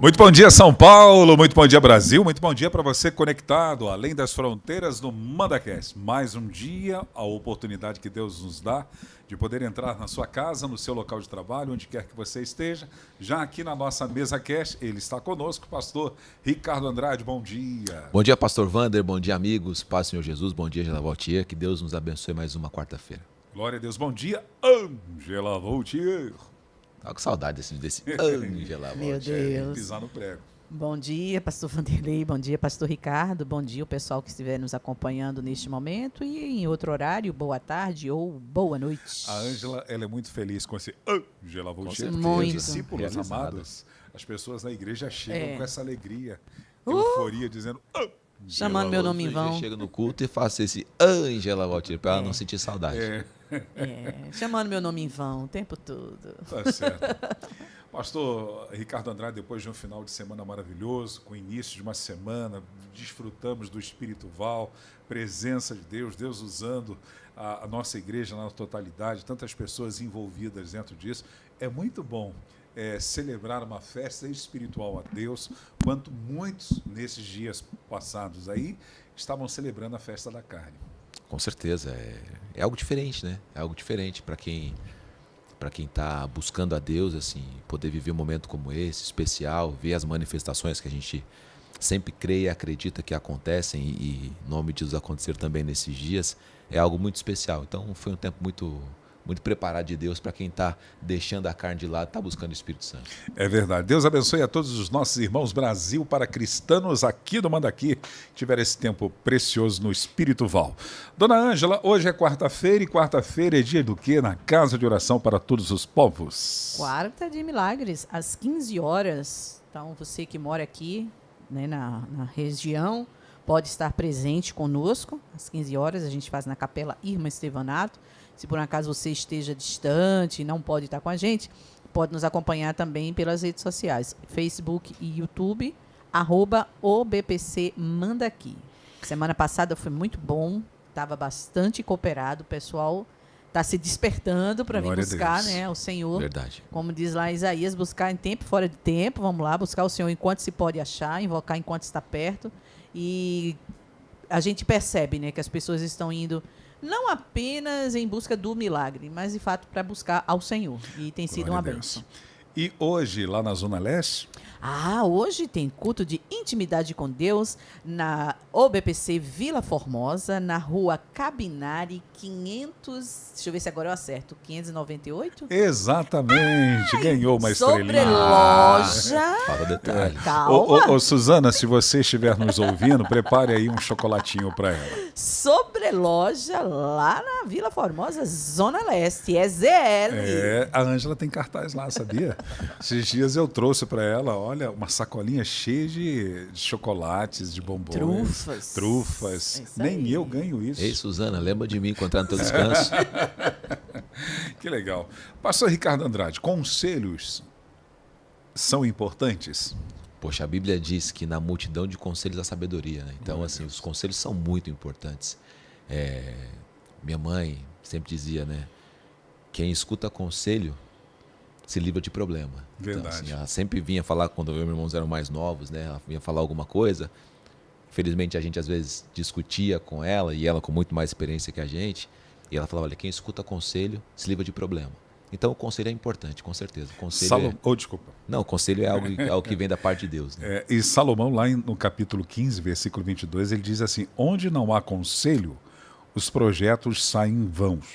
Muito bom dia, São Paulo, muito bom dia, Brasil, muito bom dia para você conectado, além das fronteiras do MandaCast. Mais um dia, a oportunidade que Deus nos dá de poder entrar na sua casa, no seu local de trabalho, onde quer que você esteja. Já aqui na nossa mesa cast, ele está conosco, pastor Ricardo Andrade, bom dia. Bom dia, pastor Wander, bom dia, amigos, paz, Senhor Jesus, bom dia, Angela Valtier, que Deus nos abençoe mais uma quarta-feira. Glória a Deus, bom dia, Angela Valtier. Tava com saudade desse Angela Valtier. Meu Deus. Pisar no prego. Bom dia, pastor Vanderlei, bom dia, pastor Ricardo, bom dia o pessoal que estiver nos acompanhando neste momento e em outro horário, boa tarde ou boa noite. A Ângela, ela é muito feliz com esse Angela Valtier, porque muito. discípulos Realizado. amados, as pessoas na igreja chegam com essa alegria, Uh! euforia, dizendo Chamando meu nome em vão. Chega no culto e faça esse Angela Valtier, para ela não sentir saudade. Chamando meu nome em vão o tempo todo. Tá certo. Pastor Ricardo Andrade, depois de um final de semana maravilhoso, com o início de uma semana, desfrutamos do Espírito Val, presença de Deus, Deus usando a nossa igreja na totalidade, tantas pessoas envolvidas dentro disso. É muito bom celebrar uma festa espiritual a Deus, quanto muitos nesses dias passados aí estavam celebrando a festa da carne. Com certeza, é algo diferente, né? É algo diferente para quem está buscando a Deus, assim, poder viver um momento como esse, especial, ver as manifestações que a gente sempre crê e acredita que acontecem e em nome de Deus acontecer também nesses dias, é algo muito especial. Então foi um tempo muito preparado de Deus para quem está deixando a carne de lado, está buscando o Espírito Santo. É verdade. Deus abençoe a todos os nossos irmãos Brasil para cristanos aqui do Mandaqui, que tiveram esse tempo precioso no Espírito Val. Dona Ângela, hoje é quarta-feira e quarta-feira é dia do quê? Na Casa de Oração para Todos os Povos. Quarta de Milagres, às 15 horas. Então, você que mora aqui, né, na região, pode estar presente conosco. Às 15 horas, a gente faz na Capela Irmã Estevanato. Se por um acaso você esteja distante e não pode estar com a gente, pode nos acompanhar também pelas redes sociais, Facebook e YouTube, @OBPC Mandaqui. Semana passada foi muito bom, estava bastante cooperado, o pessoal está se despertando para vir Glória a buscar, Deus. né, o Senhor. Verdade. Como diz lá Isaías, buscar em tempo e fora de tempo, vamos lá, buscar o Senhor enquanto se pode achar, invocar enquanto está perto. E a gente percebe, né, que as pessoas estão indo não apenas em busca do milagre, mas de fato para buscar ao Senhor. E tem sido Glória uma a Deus. bênção. E hoje, lá na Zona Leste, Hoje tem culto de intimidade com Deus na OBPC Vila Formosa, na rua Cabinari 500, deixa eu ver se agora eu acerto, 598? exatamente, ganhou uma Sobre estrelinha. loja. Fala detalhe. Calma. Ô, Suzana, se você estiver nos ouvindo, prepare aí um chocolatinho para ela. Sobreloja lá na Vila Formosa, Zona Leste, é ZL. A Ângela tem cartaz lá, sabia? Esses dias eu trouxe para ela, olha, uma sacolinha cheia de chocolates, de bombons. Trufas. É isso Nem aí. eu ganho isso. Ei, Suzana, lembra de mim encontrar no teu descanso? Que legal. Pastor Ricardo Andrade, conselhos são importantes? Poxa, a Bíblia diz que na multidão de conselhos há sabedoria, né? Então, assim, os conselhos são muito importantes. Minha mãe sempre dizia, né? Quem escuta conselho se livra de problema. Verdade. Então, assim, ela sempre vinha falar, quando eu e meus irmãos eram mais novos, né? Ela vinha falar alguma coisa. Infelizmente, a gente às vezes discutia com ela, e ela com muito mais experiência que a gente. E ela falava, olha, quem escuta conselho se livra de problema. Então, o conselho é importante, com certeza. O conselho Desculpa. Não, o conselho é algo que vem da parte de Deus. Né? E Salomão, lá no capítulo 15, versículo 22, ele diz assim, onde não há conselho, os projetos saem vãos,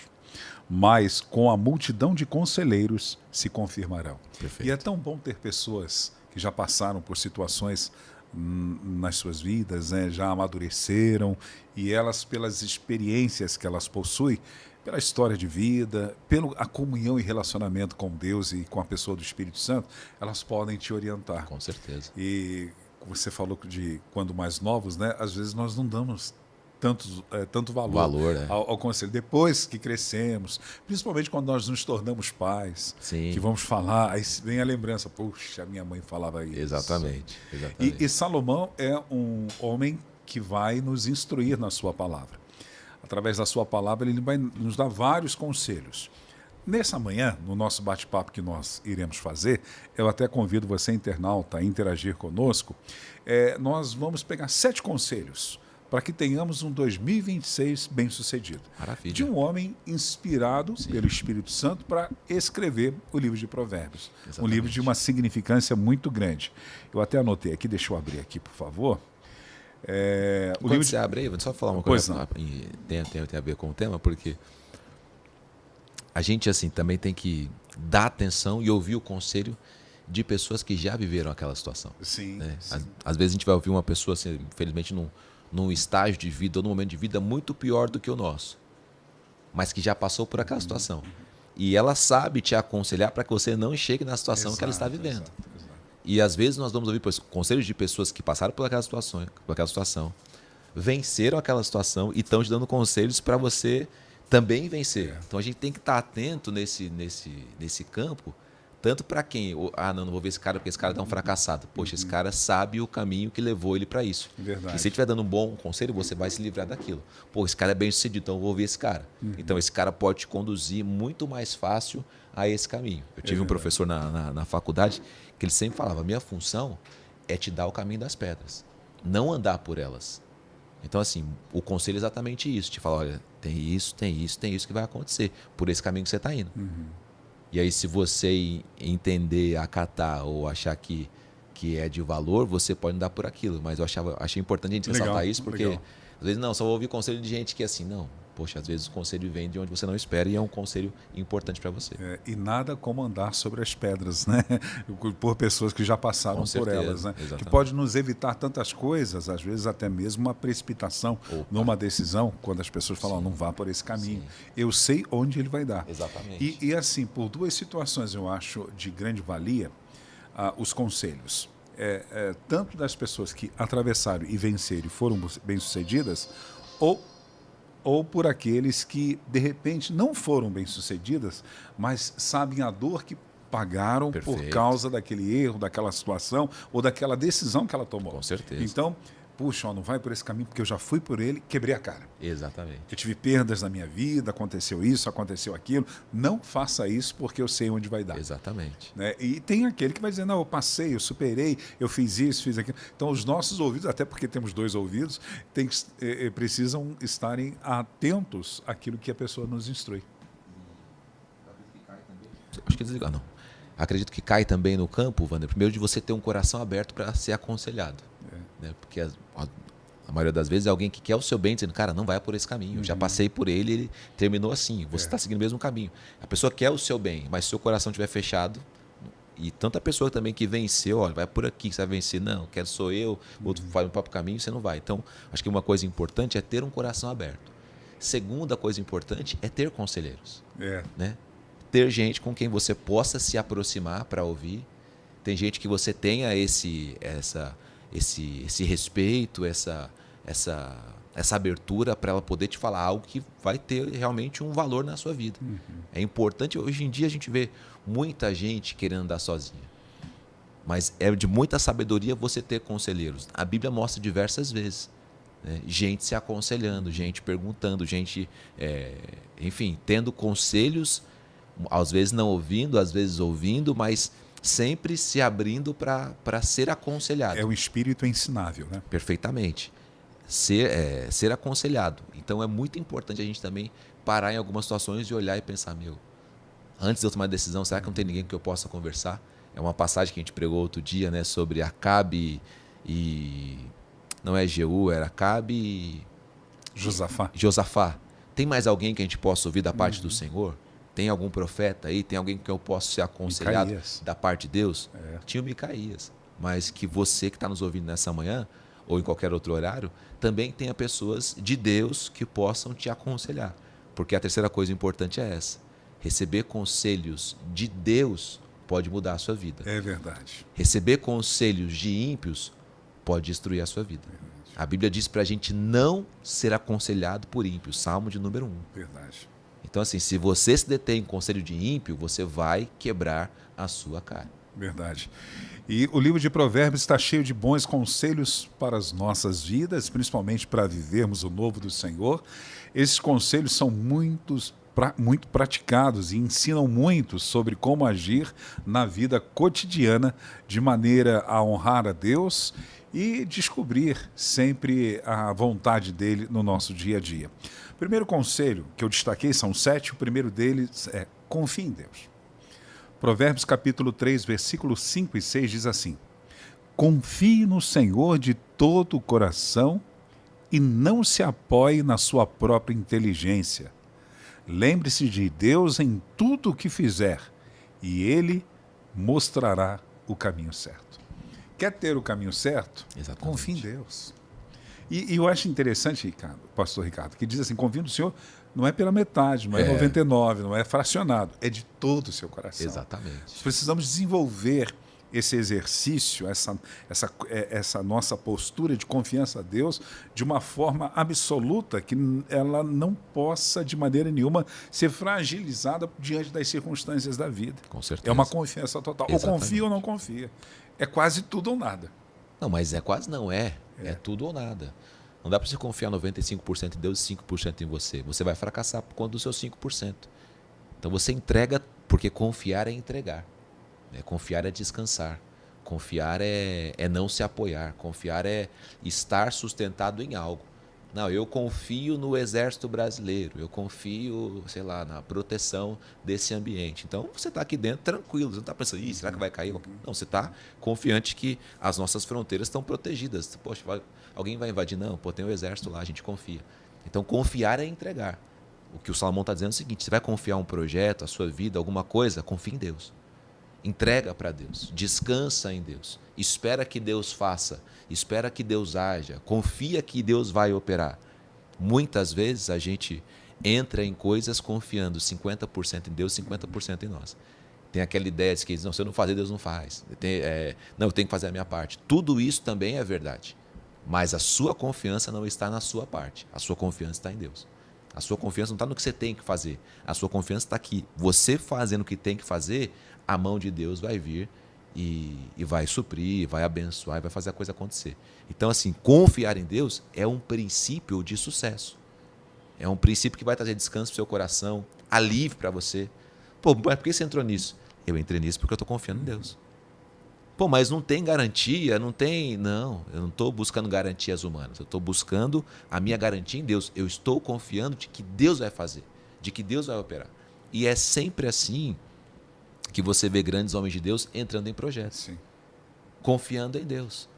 mas com a multidão de conselheiros se confirmarão. Perfeito. E é tão bom ter pessoas que já passaram por situações nas suas vidas, né, já amadureceram, e elas, pelas experiências que elas possuem, pela história de vida, pela comunhão e relacionamento com Deus e com a pessoa do Espírito Santo, elas podem te orientar. Com certeza. E você falou de quando mais novos, né? Às vezes nós não damos tanto valor né? ao conselho. Depois que crescemos, principalmente quando nós nos tornamos pais, Sim. que vamos falar, aí vem a lembrança, puxa, minha mãe falava isso. Exatamente. E Salomão é um homem que vai nos instruir na sua palavra. Através da sua palavra, ele vai nos dar vários conselhos. Nessa manhã, no nosso bate-papo que nós iremos fazer, eu até convido você, internauta, a interagir conosco. Nós vamos pegar 7 conselhos para que tenhamos um 2026 bem-sucedido. Maravilha. De um homem inspirado pelo Espírito Santo para escrever o livro de Provérbios. Exatamente. Um livro de uma significância muito grande. Eu até anotei aqui, deixa eu abrir aqui, por favor. Quando você abre aí, vou só falar uma coisa. Tem a ver com o tema, porque a gente assim também tem que dar atenção e ouvir o conselho de pessoas que já viveram aquela situação. Sim, né? sim. Às vezes a gente vai ouvir uma pessoa, assim, infelizmente, num estágio de vida ou num momento de vida muito pior do que o nosso, mas que já passou por aquela situação. E ela sabe te aconselhar para que você não chegue na situação que ela está vivendo. Exato. E às vezes nós vamos ouvir conselhos de pessoas que passaram por aquela situação, venceram aquela situação e estão te dando conselhos para você também vencer. Então a gente tem que estar atento nesse campo, tanto para quem, não vou ver esse cara porque esse cara é um fracassado. Poxa, esse cara sabe o caminho que levou ele para isso. Verdade. E se ele estiver dando um bom conselho, você vai se livrar daquilo. Pô, esse cara é bem sucedido, então eu vou ouvir esse cara. Então esse cara pode te conduzir muito mais fácil a esse caminho. Eu tive um professor na faculdade que ele sempre falava, minha função é te dar o caminho das pedras, não andar por elas. Então, assim, o conselho é exatamente isso. Te fala, olha, tem isso que vai acontecer por esse caminho que você está indo. E aí, se você entender, acatar ou achar que é de valor, você pode andar por aquilo. Mas eu achei importante a gente ressaltar isso, porque às vezes só vou ouvir conselho de gente que é assim, não. Poxa, às vezes o conselho vem de onde você não espera e é um conselho importante para você. E nada como andar sobre as pedras, né? Por pessoas que já passaram por elas, né? Exatamente. Que pode nos evitar tantas coisas, às vezes até mesmo uma precipitação numa decisão, quando as pessoas falam, não vá por esse caminho. Sim. Eu sei onde ele vai dar. Exatamente. E assim, por 2 situações eu acho de grande valia os conselhos. Tanto das pessoas que atravessaram e venceram e foram bem-sucedidas, ou por aqueles que, de repente, não foram bem-sucedidas, mas sabem a dor que pagaram por causa daquele erro, daquela situação ou daquela decisão que ela tomou. Com certeza. Então, puxa, não vai por esse caminho porque eu já fui por ele, quebrei a cara. Exatamente. Eu tive perdas na minha vida, aconteceu isso, aconteceu aquilo. Não faça isso porque eu sei onde vai dar. Exatamente. Né? E tem aquele que vai dizer, não, eu passei, eu superei, eu fiz isso, fiz aquilo. Então, os nossos ouvidos, até porque temos 2 ouvidos, precisam estarem atentos àquilo que a pessoa nos instrui. Acho que desligar, não. Acredito que cai também no campo, Wander, primeiro de você ter um coração aberto para ser aconselhado. Né? Porque a maioria das vezes é alguém que quer o seu bem, dizendo, cara, não vai por esse caminho, eu já passei por ele terminou assim, você está seguindo o mesmo caminho. A pessoa quer o seu bem, mas se o seu coração estiver fechado, e tanta pessoa também que venceu, olha, vai por aqui que você vai vencer, não, quero sou eu, outro vai no próprio caminho, você não vai. Então, acho que uma coisa importante é ter um coração aberto. Segunda coisa importante é ter conselheiros. Né? Ter gente com quem você possa se aproximar para ouvir. Tem gente que você tenha esse respeito, essa abertura para ela poder te falar algo que vai ter realmente um valor na sua vida. É importante, hoje em dia a gente vê muita gente querendo andar sozinha, mas é de muita sabedoria você ter conselheiros. A Bíblia mostra diversas vezes, né? Gente se aconselhando, gente perguntando, gente, enfim, tendo conselhos, às vezes não ouvindo, às vezes ouvindo, mas sempre se abrindo para ser aconselhado. É um espírito ensinável, né? Perfeitamente. Ser aconselhado. Então é muito importante a gente também parar em algumas situações e olhar e pensar, antes de eu tomar a decisão, será que não tem ninguém que eu possa conversar? É uma passagem que a gente pregou outro dia, né, sobre Acabe e... Não é Jeú, era Acabe e... Josafá. Tem mais alguém que a gente possa ouvir da parte do Senhor? Tem algum profeta aí? Tem alguém que eu possa ser aconselhado da parte de Deus? Tinha o Micaías. Mas que você que está nos ouvindo nessa manhã, ou em qualquer outro horário, também tenha pessoas de Deus que possam te aconselhar. Porque a terceira coisa importante é essa. Receber conselhos de Deus pode mudar a sua vida. É verdade. Receber conselhos de ímpios pode destruir a sua vida. A Bíblia diz para a gente não ser aconselhado por ímpios. Salmo de número 1. Verdade. Então, assim, se você se detém em conselho de ímpio, você vai quebrar a sua cara. Verdade. E o livro de Provérbios está cheio de bons conselhos para as nossas vidas, principalmente para vivermos o novo do Senhor. Esses conselhos são muito praticados e ensinam muito sobre como agir na vida cotidiana de maneira a honrar a Deus e descobrir sempre a vontade dele no nosso dia a dia. O primeiro conselho que eu destaquei são 7, o primeiro deles é confie em Deus. Provérbios capítulo 3, versículos 5 e 6 diz assim: confie no Senhor de todo o coração e não se apoie na sua própria inteligência. Lembre-se de Deus em tudo o que fizer e Ele mostrará o caminho certo. Quer ter o caminho certo? Exatamente. Confie em Deus. E eu acho interessante, Ricardo, pastor Ricardo, que diz assim, confie no Senhor não é pela metade, não é 99, não é fracionado, é de todo o seu coração. Exatamente. Precisamos desenvolver esse exercício, essa nossa postura de confiança a Deus de uma forma absoluta, que ela não possa, de maneira nenhuma, ser fragilizada diante das circunstâncias da vida. Com certeza. É uma confiança total. Exatamente. Ou confia ou não confia. É quase tudo ou nada. Não, mas é quase não, é tudo ou nada. Não dá para você confiar 95% em Deus e 5% em você. Você vai fracassar por conta dos seus 5%. Então você entrega, porque confiar é entregar. Confiar é descansar. Confiar é não se apoiar. Confiar é estar sustentado em algo. Não, eu confio no Exército Brasileiro. Eu confio, sei lá, na proteção desse ambiente. Então você está aqui dentro tranquilo. Você não está pensando, será que vai cair? Não, você está confiante que as nossas fronteiras estão protegidas. Poxa, alguém vai invadir? Não, tem o Exército lá, a gente confia. Então confiar é entregar. O que o Salomão está dizendo é o seguinte: você vai confiar um projeto, a sua vida, alguma coisa, confie em Deus. Entrega para Deus, descansa em Deus, espera que Deus faça, espera que Deus haja, confia que Deus vai operar. Muitas vezes a gente entra em coisas confiando 50% em Deus, 50% em nós. Tem aquela ideia de que diz, não, se eu não fazer, Deus não faz. Não, eu tenho que fazer a minha parte. Tudo isso também é verdade, mas a sua confiança não está na sua parte, a sua confiança está em Deus. A sua confiança não está no que você tem que fazer, a sua confiança está aqui. Você fazendo o que tem que fazer, a mão de Deus vai vir e vai suprir, vai abençoar e vai fazer a coisa acontecer. Então, assim, confiar em Deus é um princípio de sucesso. É um princípio que vai trazer descanso para o seu coração, alívio para você. Pô, mas por que você entrou nisso? Eu entrei nisso porque eu estou confiando em Deus. Pô, mas não tem garantia, não tem... Não, eu não estou buscando garantias humanas. Eu estou buscando a minha garantia em Deus. Eu estou confiando de que Deus vai fazer, de que Deus vai operar. E é sempre assim que você vê grandes homens de Deus entrando em projetos. Sim. Confiando em Deus.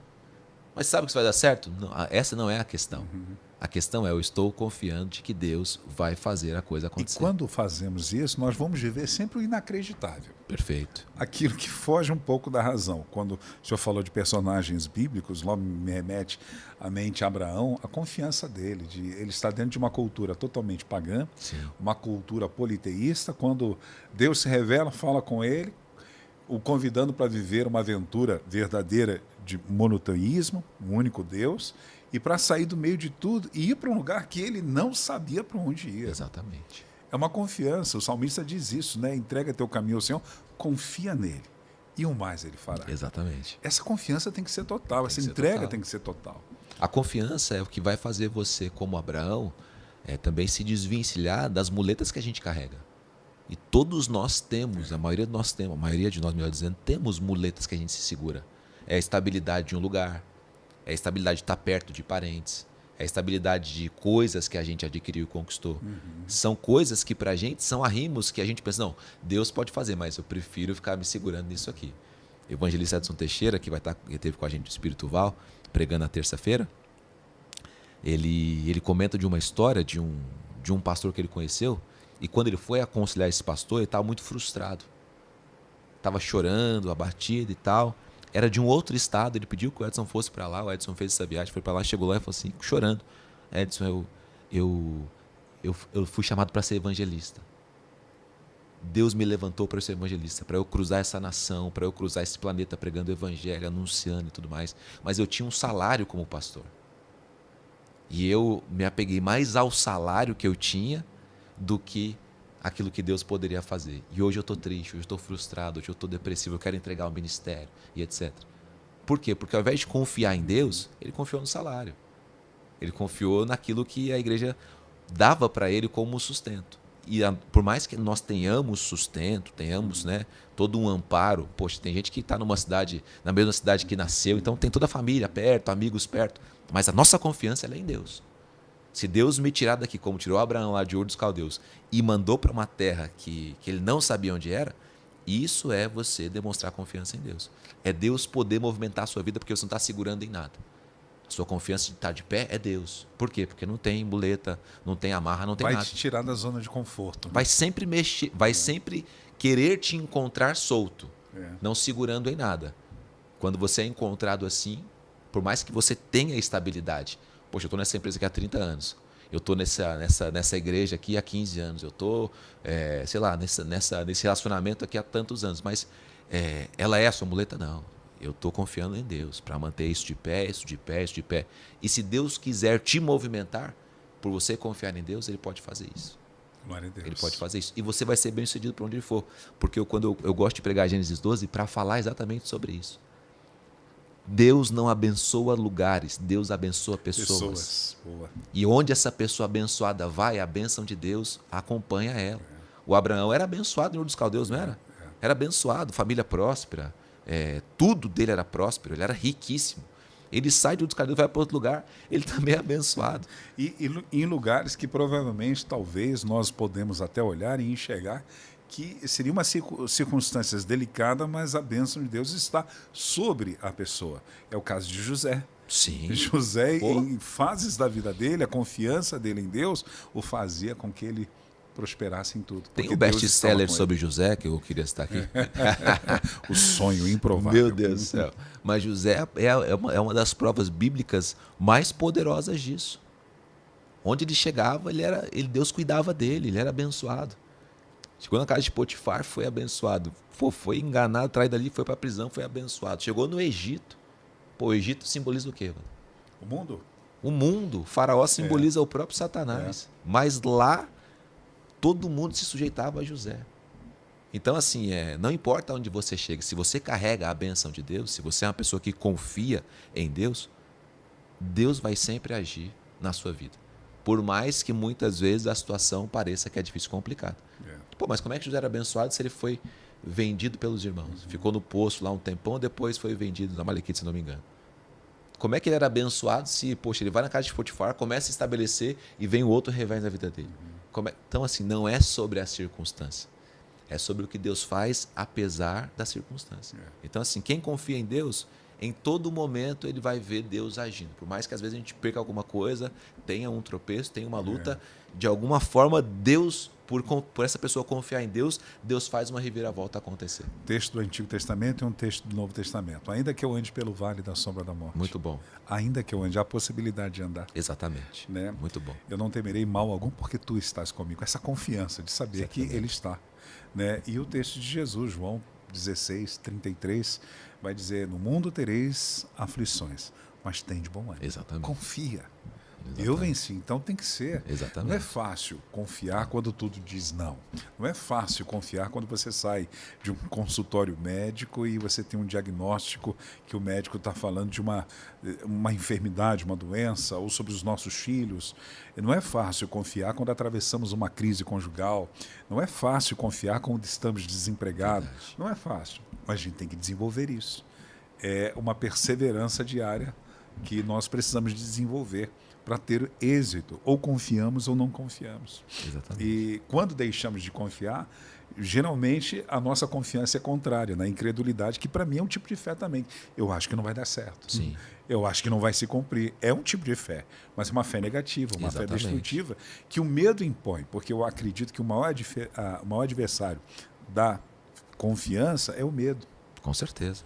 Mas sabe que isso vai dar certo? Não, essa não é a questão. A questão é, eu estou confiando de que Deus vai fazer a coisa acontecer. E quando fazemos isso, nós vamos viver sempre o inacreditável. Perfeito. Aquilo que foge um pouco da razão. Quando o senhor falou de personagens bíblicos, logo me remete à mente a Abraão, a confiança dele. Ele está dentro de uma cultura totalmente pagã, sim, uma cultura politeísta. Quando Deus se revela, fala com ele, o convidando para viver uma aventura verdadeira de monoteísmo, um único Deus, e para sair do meio de tudo e ir para um lugar que ele não sabia para onde ir. Exatamente. É uma confiança. O salmista diz isso, né? Entrega teu caminho ao Senhor, confia nele e o mais ele fará. Exatamente. Essa confiança tem que ser total, essa entrega tem que ser total. A confiança é o que vai fazer você, como Abraão, também se desvencilhar das muletas que a gente carrega. E todos nós temos, a maioria de nós, melhor dizendo, temos muletas que a gente se segura. É a estabilidade de um lugar, é a estabilidade de estar perto de parentes, é a estabilidade de coisas que a gente adquiriu e conquistou. São coisas que pra gente são arrimos que a gente pensa, não, Deus pode fazer, mas eu prefiro ficar me segurando nisso aqui. O evangelista Edson Teixeira, que esteve com a gente do Espírito Val, pregando na terça-feira, ele comenta de uma história de um pastor que ele conheceu, e quando ele foi aconselhar esse pastor, ele estava muito frustrado. Estava chorando, abatido e tal. Era de um outro estado, ele pediu que o Edson fosse para lá, o Edson fez essa viagem, foi para lá, chegou lá e falou assim, chorando, Edson, eu fui chamado para ser evangelista. Deus me levantou para ser evangelista, para eu cruzar essa nação, para eu cruzar esse planeta pregando o evangelho, anunciando e tudo mais. Mas eu tinha um salário como pastor. E eu me apeguei mais ao salário que eu tinha do que aquilo que Deus poderia fazer. E hoje eu estou triste, hoje eu estou frustrado, hoje eu estou depressivo, eu quero entregar o ministério e etc. Por quê? Porque ao invés de confiar em Deus, ele confiou no salário. Ele confiou naquilo que a igreja dava para ele como sustento. por mais que nós tenhamos sustento, tenhamos, né, todo um amparo, poxa, tem gente que está numa cidade, na mesma cidade que nasceu, então tem toda a família perto, amigos perto, mas a nossa confiança ela é em Deus. Se Deus me tirar daqui, como tirou Abraão lá de Ur dos Caldeus, e mandou para uma terra que ele não sabia onde era, isso é você demonstrar confiança em Deus. É Deus poder movimentar a sua vida porque você não está segurando em nada. A sua confiança de estar de pé é Deus. Por quê? Porque não tem muleta, não tem amarra, não tem nada. Vai te tirar da zona de conforto. Né? Vai sempre mexer, vai sempre querer te encontrar solto, não segurando em nada. Quando você é encontrado assim, por mais que você tenha estabilidade, poxa, eu estou nessa empresa aqui há 30 anos, eu estou nessa igreja aqui há 15 anos, eu estou, sei lá, nesse relacionamento aqui há tantos anos, mas ela é a sua muleta? Não. Eu estou confiando em Deus para manter isso de pé, isso de pé, isso de pé. E se Deus quiser te movimentar, por você confiar em Deus, Ele pode fazer isso. Glória a Deus. Ele pode fazer isso. E você vai ser bem-sucedido por onde ele for. Porque quando eu gosto de pregar Gênesis 12 para falar exatamente sobre isso. Deus não abençoa lugares, Deus abençoa pessoas. Boa. E onde essa pessoa abençoada vai, a bênção de Deus acompanha ela. O Abraão era abençoado em Ur dos Caldeus, não era? Era abençoado, família próspera, tudo dele era próspero, ele era riquíssimo. Ele sai de Ur dos Caldeus e vai para outro lugar, ele também é abençoado. E em lugares que provavelmente, talvez, nós podemos até olhar e enxergar que seria uma circunstância delicada, mas a bênção de Deus está sobre a pessoa. É o caso de José. Sim. José, em fases da vida dele, a confiança dele em Deus o fazia com que ele prosperasse em tudo. Tem um best-seller sobre José, que eu queria citar aqui. O sonho improvável. Meu Deus do céu. Mas José é uma das provas bíblicas mais poderosas disso. Onde ele chegava, Deus cuidava dele, ele era abençoado. Chegou na casa de Potifar, foi abençoado. Foi enganado, traído ali, foi para a prisão, foi abençoado. Chegou no Egito. O Egito simboliza o quê? O mundo? O mundo. O faraó simboliza o próprio Satanás. Mas lá, todo mundo se sujeitava a José. Então, assim, não importa onde você chega, se você carrega a bênção de Deus, se você é uma pessoa que confia em Deus, Deus vai sempre agir na sua vida. Por mais que muitas vezes a situação pareça que é difícil e complicada. Pô, mas como é que José era abençoado se ele foi vendido pelos irmãos? Ficou no poço lá um tempão, depois foi vendido na Malequite, se não me engano. Como é que ele era abençoado se, poxa, ele vai na casa de Potifar, começa a se estabelecer e vem o outro revés na vida dele? Então, assim, não é sobre a circunstância. É sobre o que Deus faz apesar da circunstância. Então, assim, quem confia em Deus, em todo momento ele vai ver Deus agindo. Por mais que às vezes a gente perca alguma coisa, tenha um tropeço, tenha uma luta, de alguma forma Deus, por essa pessoa confiar em Deus, Deus faz uma reviravolta acontecer. Texto do Antigo Testamento e um texto do Novo Testamento. Ainda que eu ande pelo vale da sombra da morte. Muito bom. Ainda que eu ande, há a possibilidade de andar. Exatamente. Né? Muito bom. Eu não temerei mal algum porque tu estás comigo. Essa confiança de saber que Ele está. Né? E o texto de Jesus, João 16, 33, vai dizer, no mundo tereis aflições, mas tem de bom ânimo. Exatamente. Confia. Exatamente. Eu venci, então tem que ser. Exatamente. Não é fácil confiar quando tudo diz não. Não é fácil confiar quando você sai de um consultório médico e você tem um diagnóstico que o médico está falando de uma enfermidade, uma doença, ou sobre os nossos filhos. Não é fácil confiar quando atravessamos uma crise conjugal. Não é fácil confiar quando estamos desempregados. Verdade. Não é fácil, mas a gente tem que desenvolver isso. É uma perseverança diária que nós precisamos desenvolver para ter êxito. Ou confiamos ou não confiamos. Exatamente. E quando deixamos de confiar, geralmente a nossa confiança é contrária, na incredulidade, que para mim é um tipo de fé também. Eu acho que não vai dar certo. Sim. Eu acho que não vai se cumprir. É um tipo de fé, mas é uma fé negativa, uma Exatamente. fé destrutiva, que o medo impõe, porque eu acredito que o maior adversário da confiança é o medo. Com certeza.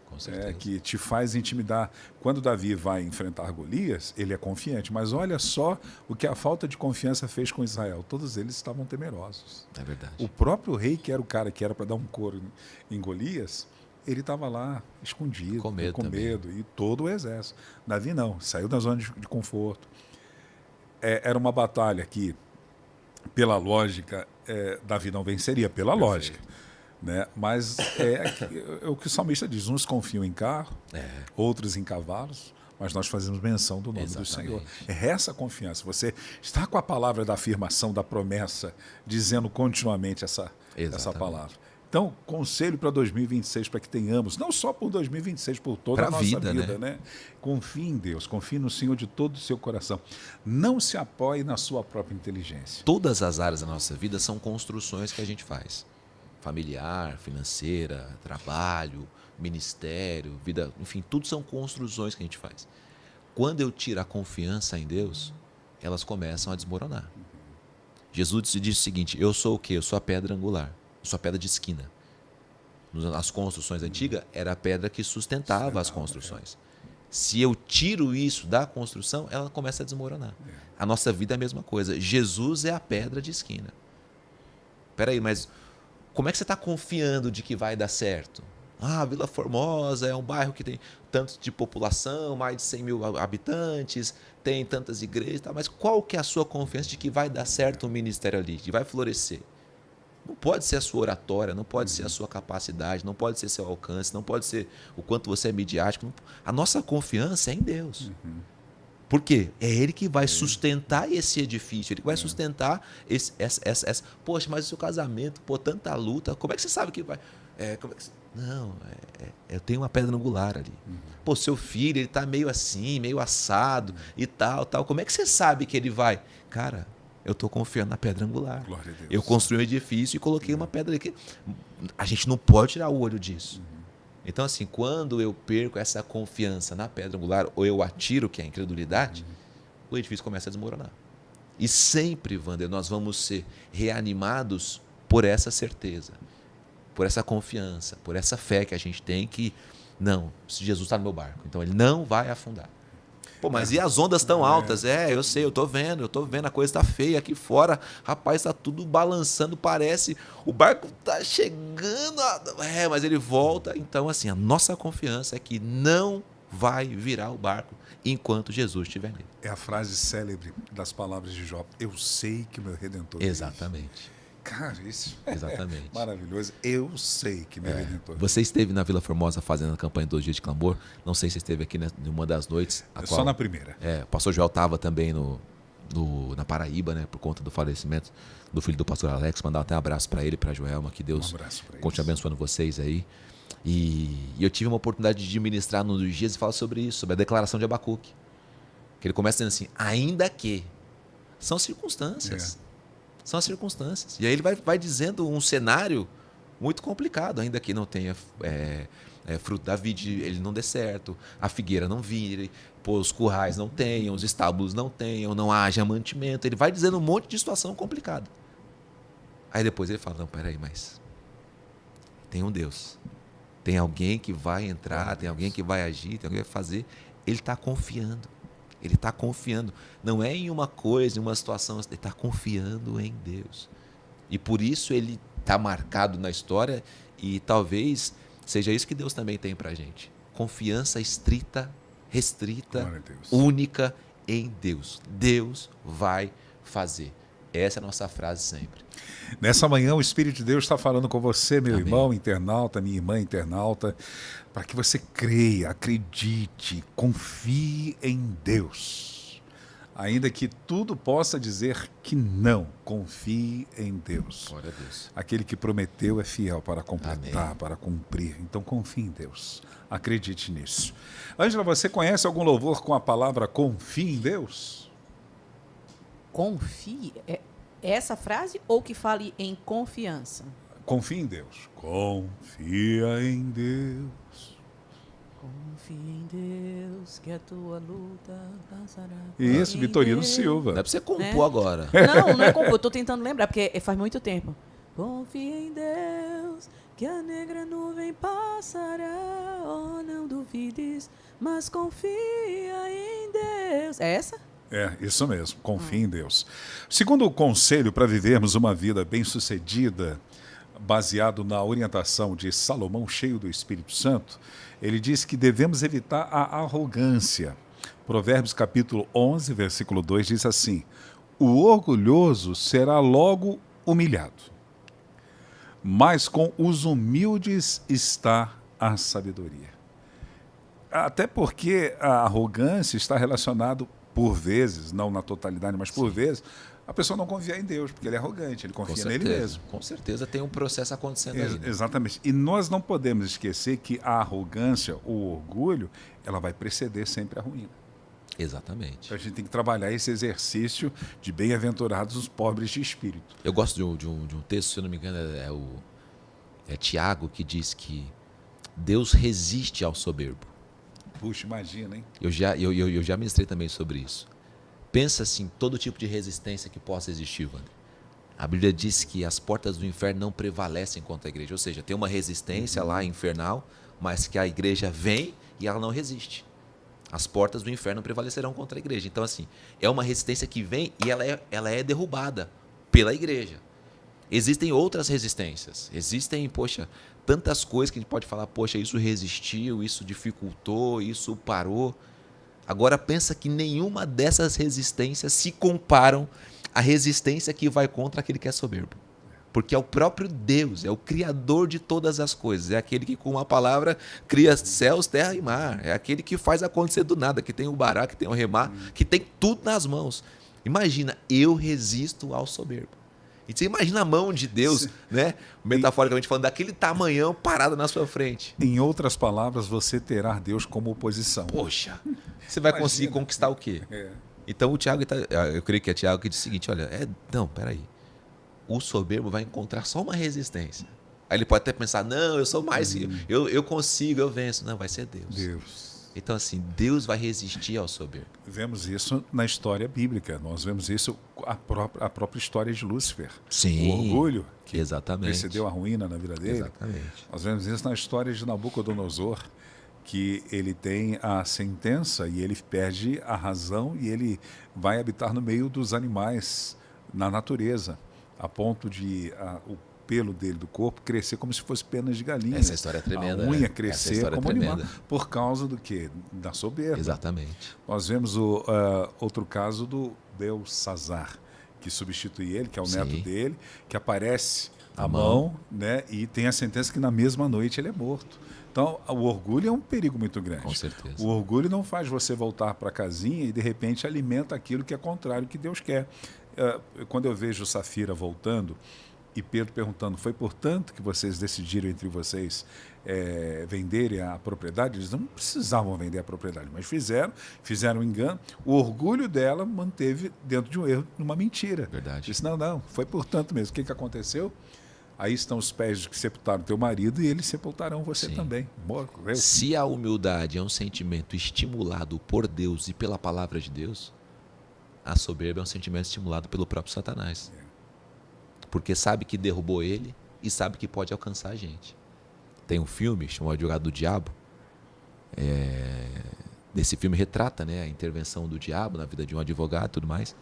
Com certeza. Que te faz intimidar. Quando Davi vai enfrentar Golias, ele é confiante, mas olha só o que a falta de confiança fez com Israel. Todos eles estavam temerosos. É verdade. O próprio rei, que era o cara que era para dar um couro em Golias, ele estava lá escondido, com medo, e todo o exército. Davi não, saiu da zona de conforto. Era uma batalha que, pela lógica, Davi não venceria, pela lógica. Né? Mas é o que o salmista diz, uns confiam em carro, outros em cavalos, mas nós fazemos menção do nome do Exatamente. Senhor. É essa confiança. Você está com a palavra da afirmação, da promessa, dizendo continuamente essa Exatamente. palavra. Então, conselho para 2026, para que tenhamos, não só por 2026, por toda Pra a nossa vida, vida, né? Confie em Deus, confie no Senhor de todo o seu coração. Não se apoie na sua própria inteligência. Todas as áreas da nossa vida são construções que a gente faz. Familiar, financeira, trabalho, ministério, vida, enfim, tudo são construções que a gente faz. Quando eu tiro a confiança em Deus, elas começam a desmoronar. Jesus disse o seguinte: eu sou o quê? Eu sou a pedra angular, eu sou a pedra de esquina. Nas construções antigas, era a pedra que sustentava as construções. Se eu tiro isso da construção, ela começa a desmoronar. A nossa vida é a mesma coisa. Jesus é a pedra de esquina. Espera aí, mas como é que você está confiando de que vai dar certo? Ah, Vila Formosa é um bairro que tem tanto de população, mais de 100 mil habitantes, tem tantas igrejas, tá? Mas qual que é a sua confiança de que vai dar certo o ministério ali, que vai florescer? Não pode ser a sua oratória, não pode ser a sua capacidade, não pode ser seu alcance, não pode ser o quanto você é midiático. A nossa confiança é em Deus. Por quê? É Ele que vai sustentar esse edifício, Ele que vai sustentar essa. Poxa, mas o seu casamento, pô, tanta luta, como é que você sabe que vai... Não, eu tenho uma pedra angular ali. Pô, seu filho, ele tá meio assim, meio assado e tal. Como é que você sabe que ele vai? Cara, eu estou confiando na pedra angular. Glória a Deus. Eu construí um edifício e coloquei uma pedra aqui. A gente não pode tirar o olho disso. Então, assim, quando eu perco essa confiança na pedra angular, ou eu atiro, que é a incredulidade, o edifício começa a desmoronar. E sempre, Wander, nós vamos ser reanimados por essa certeza, por essa confiança, por essa fé que a gente tem que, não, se Jesus está no meu barco, então ele não vai afundar. Pô, mas e as ondas tão altas? Eu sei, eu tô vendo, a coisa tá feia aqui fora, rapaz, tá tudo balançando, parece, o barco tá chegando, mas ele volta. Então, assim, a nossa confiança é que não vai virar o barco enquanto Jesus estiver nele. É a frase célebre das palavras de Jó. Eu sei que meu Redentor vive. Exatamente. Cara, isso Exatamente. é maravilhoso. Eu sei que meu Redentor vive. Você esteve na Vila Formosa fazendo a campanha 2 dias de clamor. Não sei se esteve aqui em uma das noites. Só na primeira. O pastor Joel estava também na Paraíba, né, por conta do falecimento do filho do pastor Alex. Mandar até um abraço para ele e para Joelma. Que Deus continue abençoando vocês aí. E eu tive uma oportunidade de ministrar nos dias e falar sobre isso, sobre a declaração de Abacuque. Que ele começa dizendo assim, ainda que. São circunstâncias. São as circunstâncias. E aí ele vai dizendo um cenário muito complicado, ainda que não tenha fruto da vide, ele não dê certo, a figueira não vire, os currais não tenham, os estábulos não tenham, não haja mantimento. Ele vai dizendo um monte de situação complicada. Aí depois ele fala, não, peraí, mas tem um Deus. Tem alguém que vai entrar, tem alguém que vai agir, tem alguém que vai fazer. Ele está confiando. Ele está confiando. Não é em uma coisa, em uma situação. Ele está confiando em Deus. E por isso ele está marcado na história e talvez seja isso que Deus também tem para a gente. Confiança estrita, restrita, única em Deus. Deus vai fazer. Essa é a nossa frase sempre. Nessa manhã o Espírito de Deus está falando com você, meu Amém. irmão internauta, minha irmã internauta, para que você creia, acredite, confie em Deus. Ainda que tudo possa dizer que não, confie em Deus. Glória a Deus. Aquele que prometeu é fiel para completar, Amém. para cumprir. Então confie em Deus. Acredite nisso. Ângela, você conhece algum louvor com a palavra confie em Deus? Confie? É essa frase ou que fale em confiança? Confie em Deus. Confia em Deus. Confia em Deus que a tua luta passará. Isso, Vitorino Silva. Dá para você compor agora. Não é compor. Eu tô tentando lembrar, porque faz muito tempo. Confia em Deus que a negra nuvem passará. Oh, não duvides, mas confia em Deus. É essa? É, isso mesmo, confie em Deus. Segundo o conselho para vivermos uma vida bem-sucedida, baseado na orientação de Salomão, cheio do Espírito Santo, ele diz que devemos evitar a arrogância. Provérbios capítulo 11, versículo 2 diz assim, o orgulhoso será logo humilhado, mas com os humildes está a sabedoria. Até porque a arrogância está relacionada, por vezes, não na totalidade, mas por vezes, a pessoa não confia em Deus, porque ele é arrogante, ele confia nele mesmo. Com certeza tem um processo acontecendo aí. Né? Exatamente. E nós não podemos esquecer que a arrogância, o orgulho, ela vai preceder sempre a ruína. Exatamente. Então a gente tem que trabalhar esse exercício de bem-aventurados os pobres de espírito. Eu gosto de um texto, se eu não me engano, é Tiago, que diz que Deus resiste ao soberbo. Puxa, imagina, hein? Eu já ministrei também sobre isso. Pensa assim, todo tipo de resistência que possa existir, Wander. A Bíblia diz que as portas do inferno não prevalecem contra a igreja. Ou seja, tem uma resistência lá infernal, mas que a igreja vem e ela não resiste. As portas do inferno prevalecerão contra a igreja. Então, assim, é uma resistência que vem e ela é derrubada pela igreja. Existem outras resistências. Existem, tantas coisas que a gente pode falar, isso resistiu, isso dificultou, isso parou. Agora, pensa que nenhuma dessas resistências se comparam à resistência que vai contra aquele que é soberbo. Porque é o próprio Deus, é o Criador de todas as coisas. É aquele que, com uma palavra, cria céus, terra e mar. É aquele que faz acontecer do nada, que tem o bará, que tem o remar, que tem tudo nas mãos. Imagina, eu resisto ao soberbo. E você imagina a mão de Deus, né? Metaforicamente falando, daquele tamanhão parado na sua frente. Em outras palavras, você terá Deus como oposição. Poxa, você vai conseguir conquistar o quê? Então o Tiago, eu creio que é Tiago que diz o seguinte, olha, peraí. O soberbo vai encontrar só uma resistência. Aí ele pode até pensar, não, eu sou mais, eu consigo, eu venço. Não, vai ser Deus. Então, assim, Deus vai resistir ao soberbo. Vemos isso na história bíblica. Nós vemos isso a própria história de Lúcifer. Sim. O orgulho que exatamente. precedeu a ruína na vida dele. Exatamente. Nós vemos isso na história de Nabucodonosor, que ele tem a sentença e ele perde a razão e ele vai habitar no meio dos animais, na natureza, a ponto de o pelo dele, do corpo, crescer como se fosse penas de galinha. Essa história é tremenda. A unha né? crescer como animal. Por causa do quê? Da soberba. Exatamente. Nós vemos outro caso do Belsazar, que substitui ele, que é o neto dele, que aparece à mão, né? E tem a sentença que na mesma noite ele é morto. Então, o orgulho é um perigo muito grande. Com certeza. O orgulho não faz você voltar para a casinha e, de repente, alimenta aquilo que é contrário ao que Deus quer. Quando eu vejo Safira voltando e Pedro perguntando, foi portanto que vocês decidiram entre vocês venderem a propriedade? Eles não precisavam vender a propriedade, mas fizeram um engano. O orgulho dela manteve dentro de um erro, uma mentira. Verdade. Disse, não, foi portanto mesmo. O que aconteceu? Aí estão os pés que sepultaram teu marido e eles sepultarão você também. Se a humildade é um sentimento estimulado por Deus e pela palavra de Deus, a soberba é um sentimento estimulado pelo próprio Satanás. Porque sabe que derrubou ele e sabe que pode alcançar a gente. Tem um filme chamado Advogado do Diabo. Esse filme retrata, né, a intervenção do diabo na vida de um advogado e tudo mais.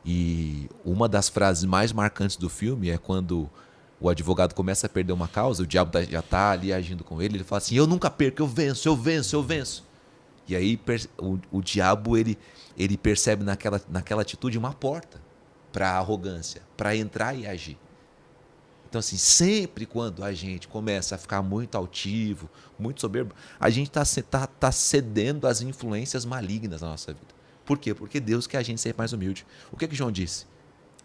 E uma das frases mais marcantes do filme é quando o advogado começa a perder uma causa, o diabo já está ali agindo com ele, ele fala assim, eu nunca perco, eu venço, eu venço, eu venço. E aí o diabo ele percebe naquela atitude uma porta para a arrogância, para entrar e agir. Então, assim, sempre quando a gente começa a ficar muito altivo, muito soberbo, a gente tá cedendo às influências malignas na nossa vida. Por quê? Porque Deus quer a gente ser mais humilde. O que João disse?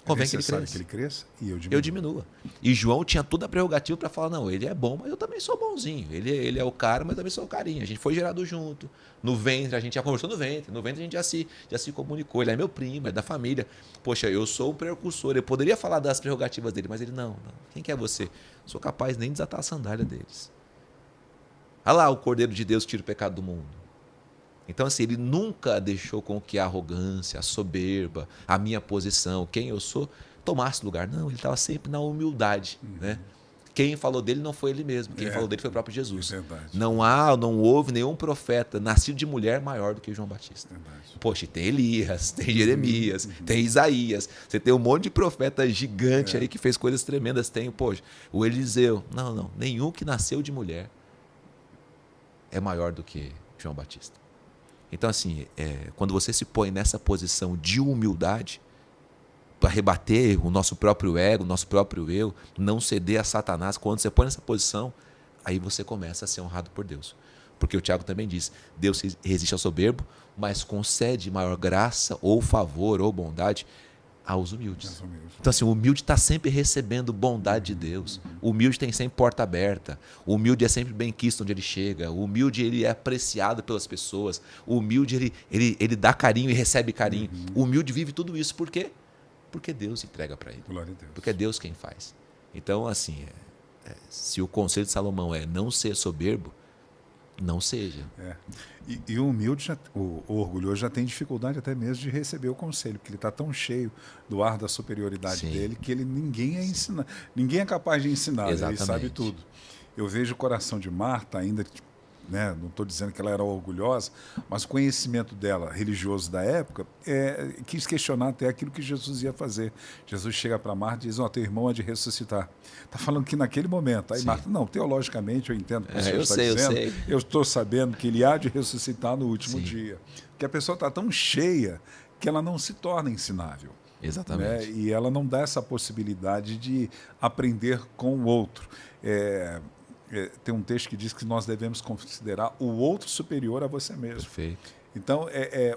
Convém que ele cresça e eu diminua. E João tinha toda a prerrogativa para falar, não, ele é bom, mas eu também sou bonzinho. Ele é o cara, mas eu também sou o carinha. A gente foi gerado junto. No ventre, a gente já conversou no ventre. No ventre a gente já se comunicou. Ele é meu primo, é da família. Poxa, eu sou um precursor. Eu poderia falar das prerrogativas dele, mas ele não. Quem que é você? Sou capaz nem de desatar a sandália deles. Olha lá o Cordeiro de Deus que tira o pecado do mundo. Então, assim, ele nunca deixou com que a arrogância, a soberba, a minha posição, quem eu sou, tomasse lugar. Não, ele estava sempre na humildade. Né? Quem falou dele não foi ele mesmo. Quem falou dele foi o próprio Jesus. Não houve nenhum profeta nascido de mulher maior do que João Batista. Poxa, tem Elias, tem Jeremias, tem Isaías. Você tem um monte de profeta gigante aí que fez coisas tremendas. Tem, o Eliseu. Não. Nenhum que nasceu de mulher é maior do que João Batista. Então, assim, quando você se põe nessa posição de humildade, para rebater o nosso próprio ego, o nosso próprio eu, não ceder a Satanás, quando você põe nessa posição, aí você começa a ser honrado por Deus. Porque o Tiago também diz, Deus resiste ao soberbo, mas concede maior graça ou favor ou bondade aos humildes. Então assim, o humilde está sempre recebendo bondade de Deus. O humilde tem sempre porta aberta. O humilde é sempre bem quisto onde ele chega. O humilde ele é apreciado pelas pessoas. O humilde ele dá carinho e recebe carinho. O humilde vive tudo isso. Por quê? Porque Deus entrega para ele. Glória a Deus. Porque é Deus quem faz. Então assim, se o conselho de Salomão é não ser soberbo, não seja. E o humilde, o orgulhoso já tem dificuldade até mesmo de receber o conselho, porque ele está tão cheio do ar da superioridade dele que ninguém é capaz de ensinar, ele sabe tudo. Eu vejo o coração de Marta ainda, né, não estou dizendo que ela era orgulhosa, mas o conhecimento dela, religioso da época, quis questionar até aquilo que Jesus ia fazer. Jesus chega para Marta e diz, teu irmão há de ressuscitar. Está falando que naquele momento. Aí Marta, não, teologicamente eu entendo o que o senhor está dizendo. Eu estou sabendo que ele há de ressuscitar no último dia. Porque a pessoa está tão cheia que ela não se torna ensinável. Exatamente. Né? E ela não dá essa possibilidade de aprender com o outro. Tem um texto que diz que nós devemos considerar o outro superior a você mesmo. Perfeito. Então,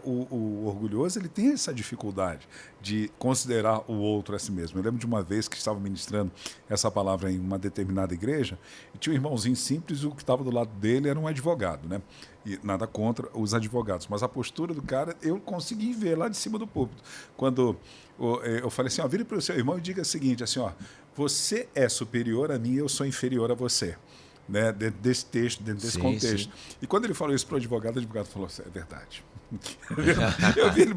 o orgulhoso ele tem essa dificuldade de considerar o outro a si mesmo. Eu lembro de uma vez que estava ministrando essa palavra em uma determinada igreja e tinha um irmãozinho simples e o que estava do lado dele era um advogado, né? E nada contra os advogados, mas a postura do cara eu consegui ver lá de cima do púlpito. Quando eu falei assim, vire para o seu irmão e diga o seguinte, assim, você é superior a mim, eu sou inferior a você. Né, dentro desse texto, dentro desse contexto. E quando ele falou isso para o advogado falou assim, é verdade. Eu vi ele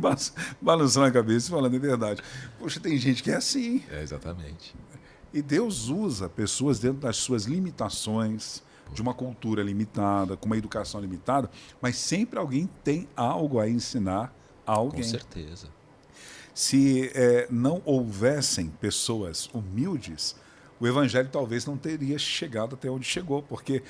balançando a cabeça e falando, é verdade. Poxa, tem gente que é assim. Exatamente. E Deus usa pessoas dentro das suas limitações, de uma cultura limitada, com uma educação limitada, mas sempre alguém tem algo a ensinar a alguém. Com certeza. Se não houvessem pessoas humildes, o evangelho talvez não teria chegado até onde chegou, porque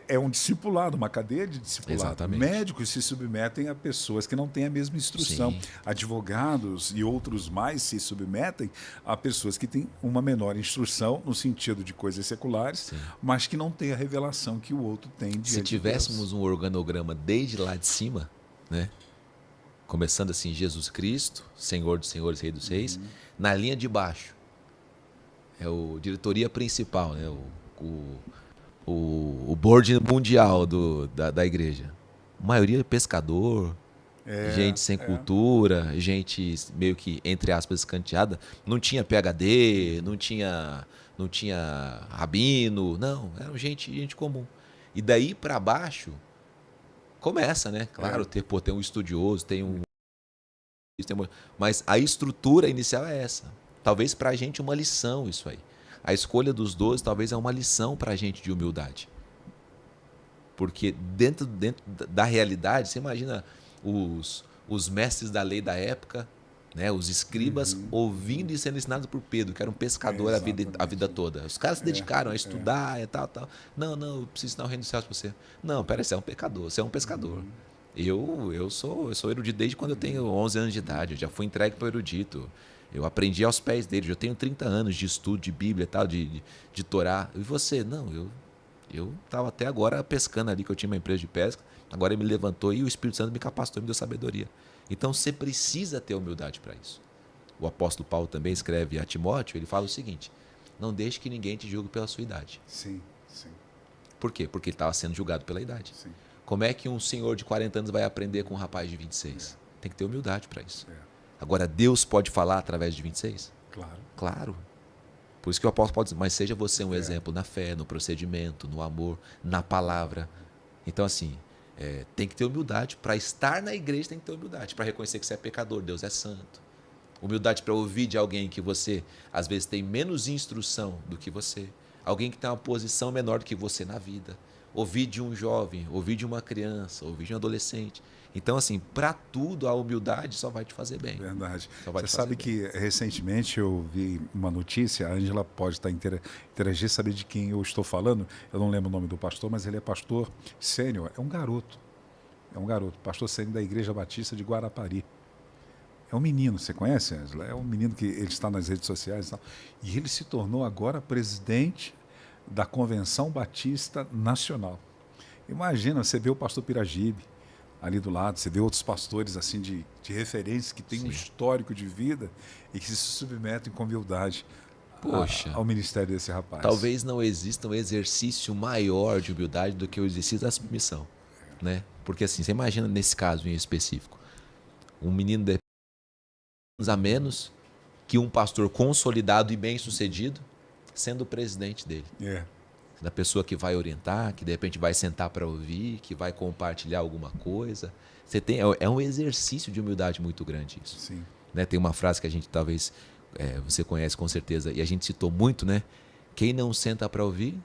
é um discipulado, uma cadeia de discipulado. Exatamente. Médicos se submetem a pessoas que não têm a mesma instrução. Advogados e outros mais se submetem a pessoas que têm uma menor instrução, no sentido de coisas seculares, mas que não têm a revelação que o outro tem diante de Deus. Se tivéssemos um organograma desde lá de cima, né? Começando assim, Jesus Cristo, Senhor dos Senhores, Rei dos Reis, na linha de baixo, é o diretoria principal, né? o board mundial da igreja. A maioria é pescador, gente sem cultura, gente meio que, entre aspas, escanteada. Não tinha PhD, não tinha rabino, não, era gente comum. E daí para baixo, começa, né? Claro, tem um estudioso, mas a estrutura inicial é essa. Talvez para a gente uma lição isso aí. A escolha dos 12 talvez é uma lição para a gente de humildade. Porque dentro da realidade, você imagina os mestres da lei da época, né, os escribas, ouvindo e sendo ensinados por Pedro, que era um pescador a vida toda. Os caras se dedicaram a estudar e tal. Não, eu preciso ensinar o reino dos céus para você. Não, pera, você é um pecador, você é um pescador. Eu sou erudito desde quando eu tenho 11 anos de idade, eu já fui entregue para o erudito. Eu aprendi aos pés dele, eu tenho 30 anos de estudo de Bíblia e tal, de Torá. E você? Não, eu estava até agora pescando ali, que eu tinha uma empresa de pesca, agora ele me levantou e o Espírito Santo me capacitou e me deu sabedoria. Então você precisa ter humildade para isso. O apóstolo Paulo também escreve a Timóteo, ele fala o seguinte, não deixe que ninguém te julgue pela sua idade. Sim. Por quê? Porque ele estava sendo julgado pela idade. Sim. Como é que um senhor de 40 anos vai aprender com um rapaz de 26? Tem que ter humildade para isso. Agora, Deus pode falar através de 26? Claro. Por isso que o apóstolo pode dizer, mas seja você um exemplo na fé, no procedimento, no amor, na palavra. Então, assim, tem que ter humildade. Para estar na igreja tem que ter humildade. Para reconhecer que você é pecador, Deus é santo. Humildade para ouvir de alguém que você, às vezes, tem menos instrução do que você. Alguém que tem uma posição menor do que você na vida. Ouvir de um jovem, ouvir de uma criança, ouvir de um adolescente. Então, assim, para tudo, a humildade só vai te fazer bem. Verdade. Você sabe que recentemente eu vi uma notícia, a Ângela pode estar interagir, saber de quem eu estou falando. Eu não lembro o nome do pastor, mas ele é pastor sênior. É um garoto, pastor sênior da Igreja Batista de Guarapari. É um menino, você conhece, Ângela? É um menino que ele está nas redes sociais e tal. E ele se tornou agora presidente da Convenção Batista Nacional. Imagina, você vê o pastor Piragibe ali do lado, você vê outros pastores assim de referência que têm um histórico de vida e que se submetem com humildade Poxa, ao ministério desse rapaz. talvez não exista um exercício maior de humildade do que o exercício da submissão, né? Porque assim, você imagina nesse caso em específico, um menino de anos a menos que um pastor consolidado e bem-sucedido sendo o presidente dele. É. Da pessoa que vai orientar, que de repente vai sentar para ouvir, que vai compartilhar alguma coisa. É um exercício de humildade muito grande isso. Sim. Né? Tem uma frase que a gente talvez você conhece com certeza e a gente citou muito, né? Quem não senta para ouvir,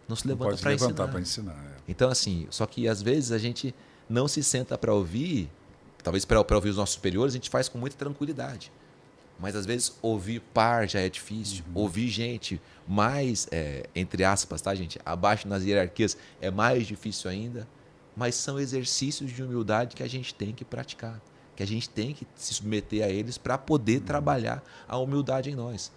não se levanta para ensinar. Para ensinar. Então assim, só que às vezes a gente não se senta para ouvir, talvez para ouvir os nossos superiores a gente faz com muita tranquilidade. Mas às vezes ouvir par já é difícil. Ouvir gente mais, entre aspas, tá, gente? Abaixo nas hierarquias é mais difícil ainda. Mas são exercícios de humildade que a gente tem que praticar. Que a gente tem que se submeter a eles para poder trabalhar a humildade em nós.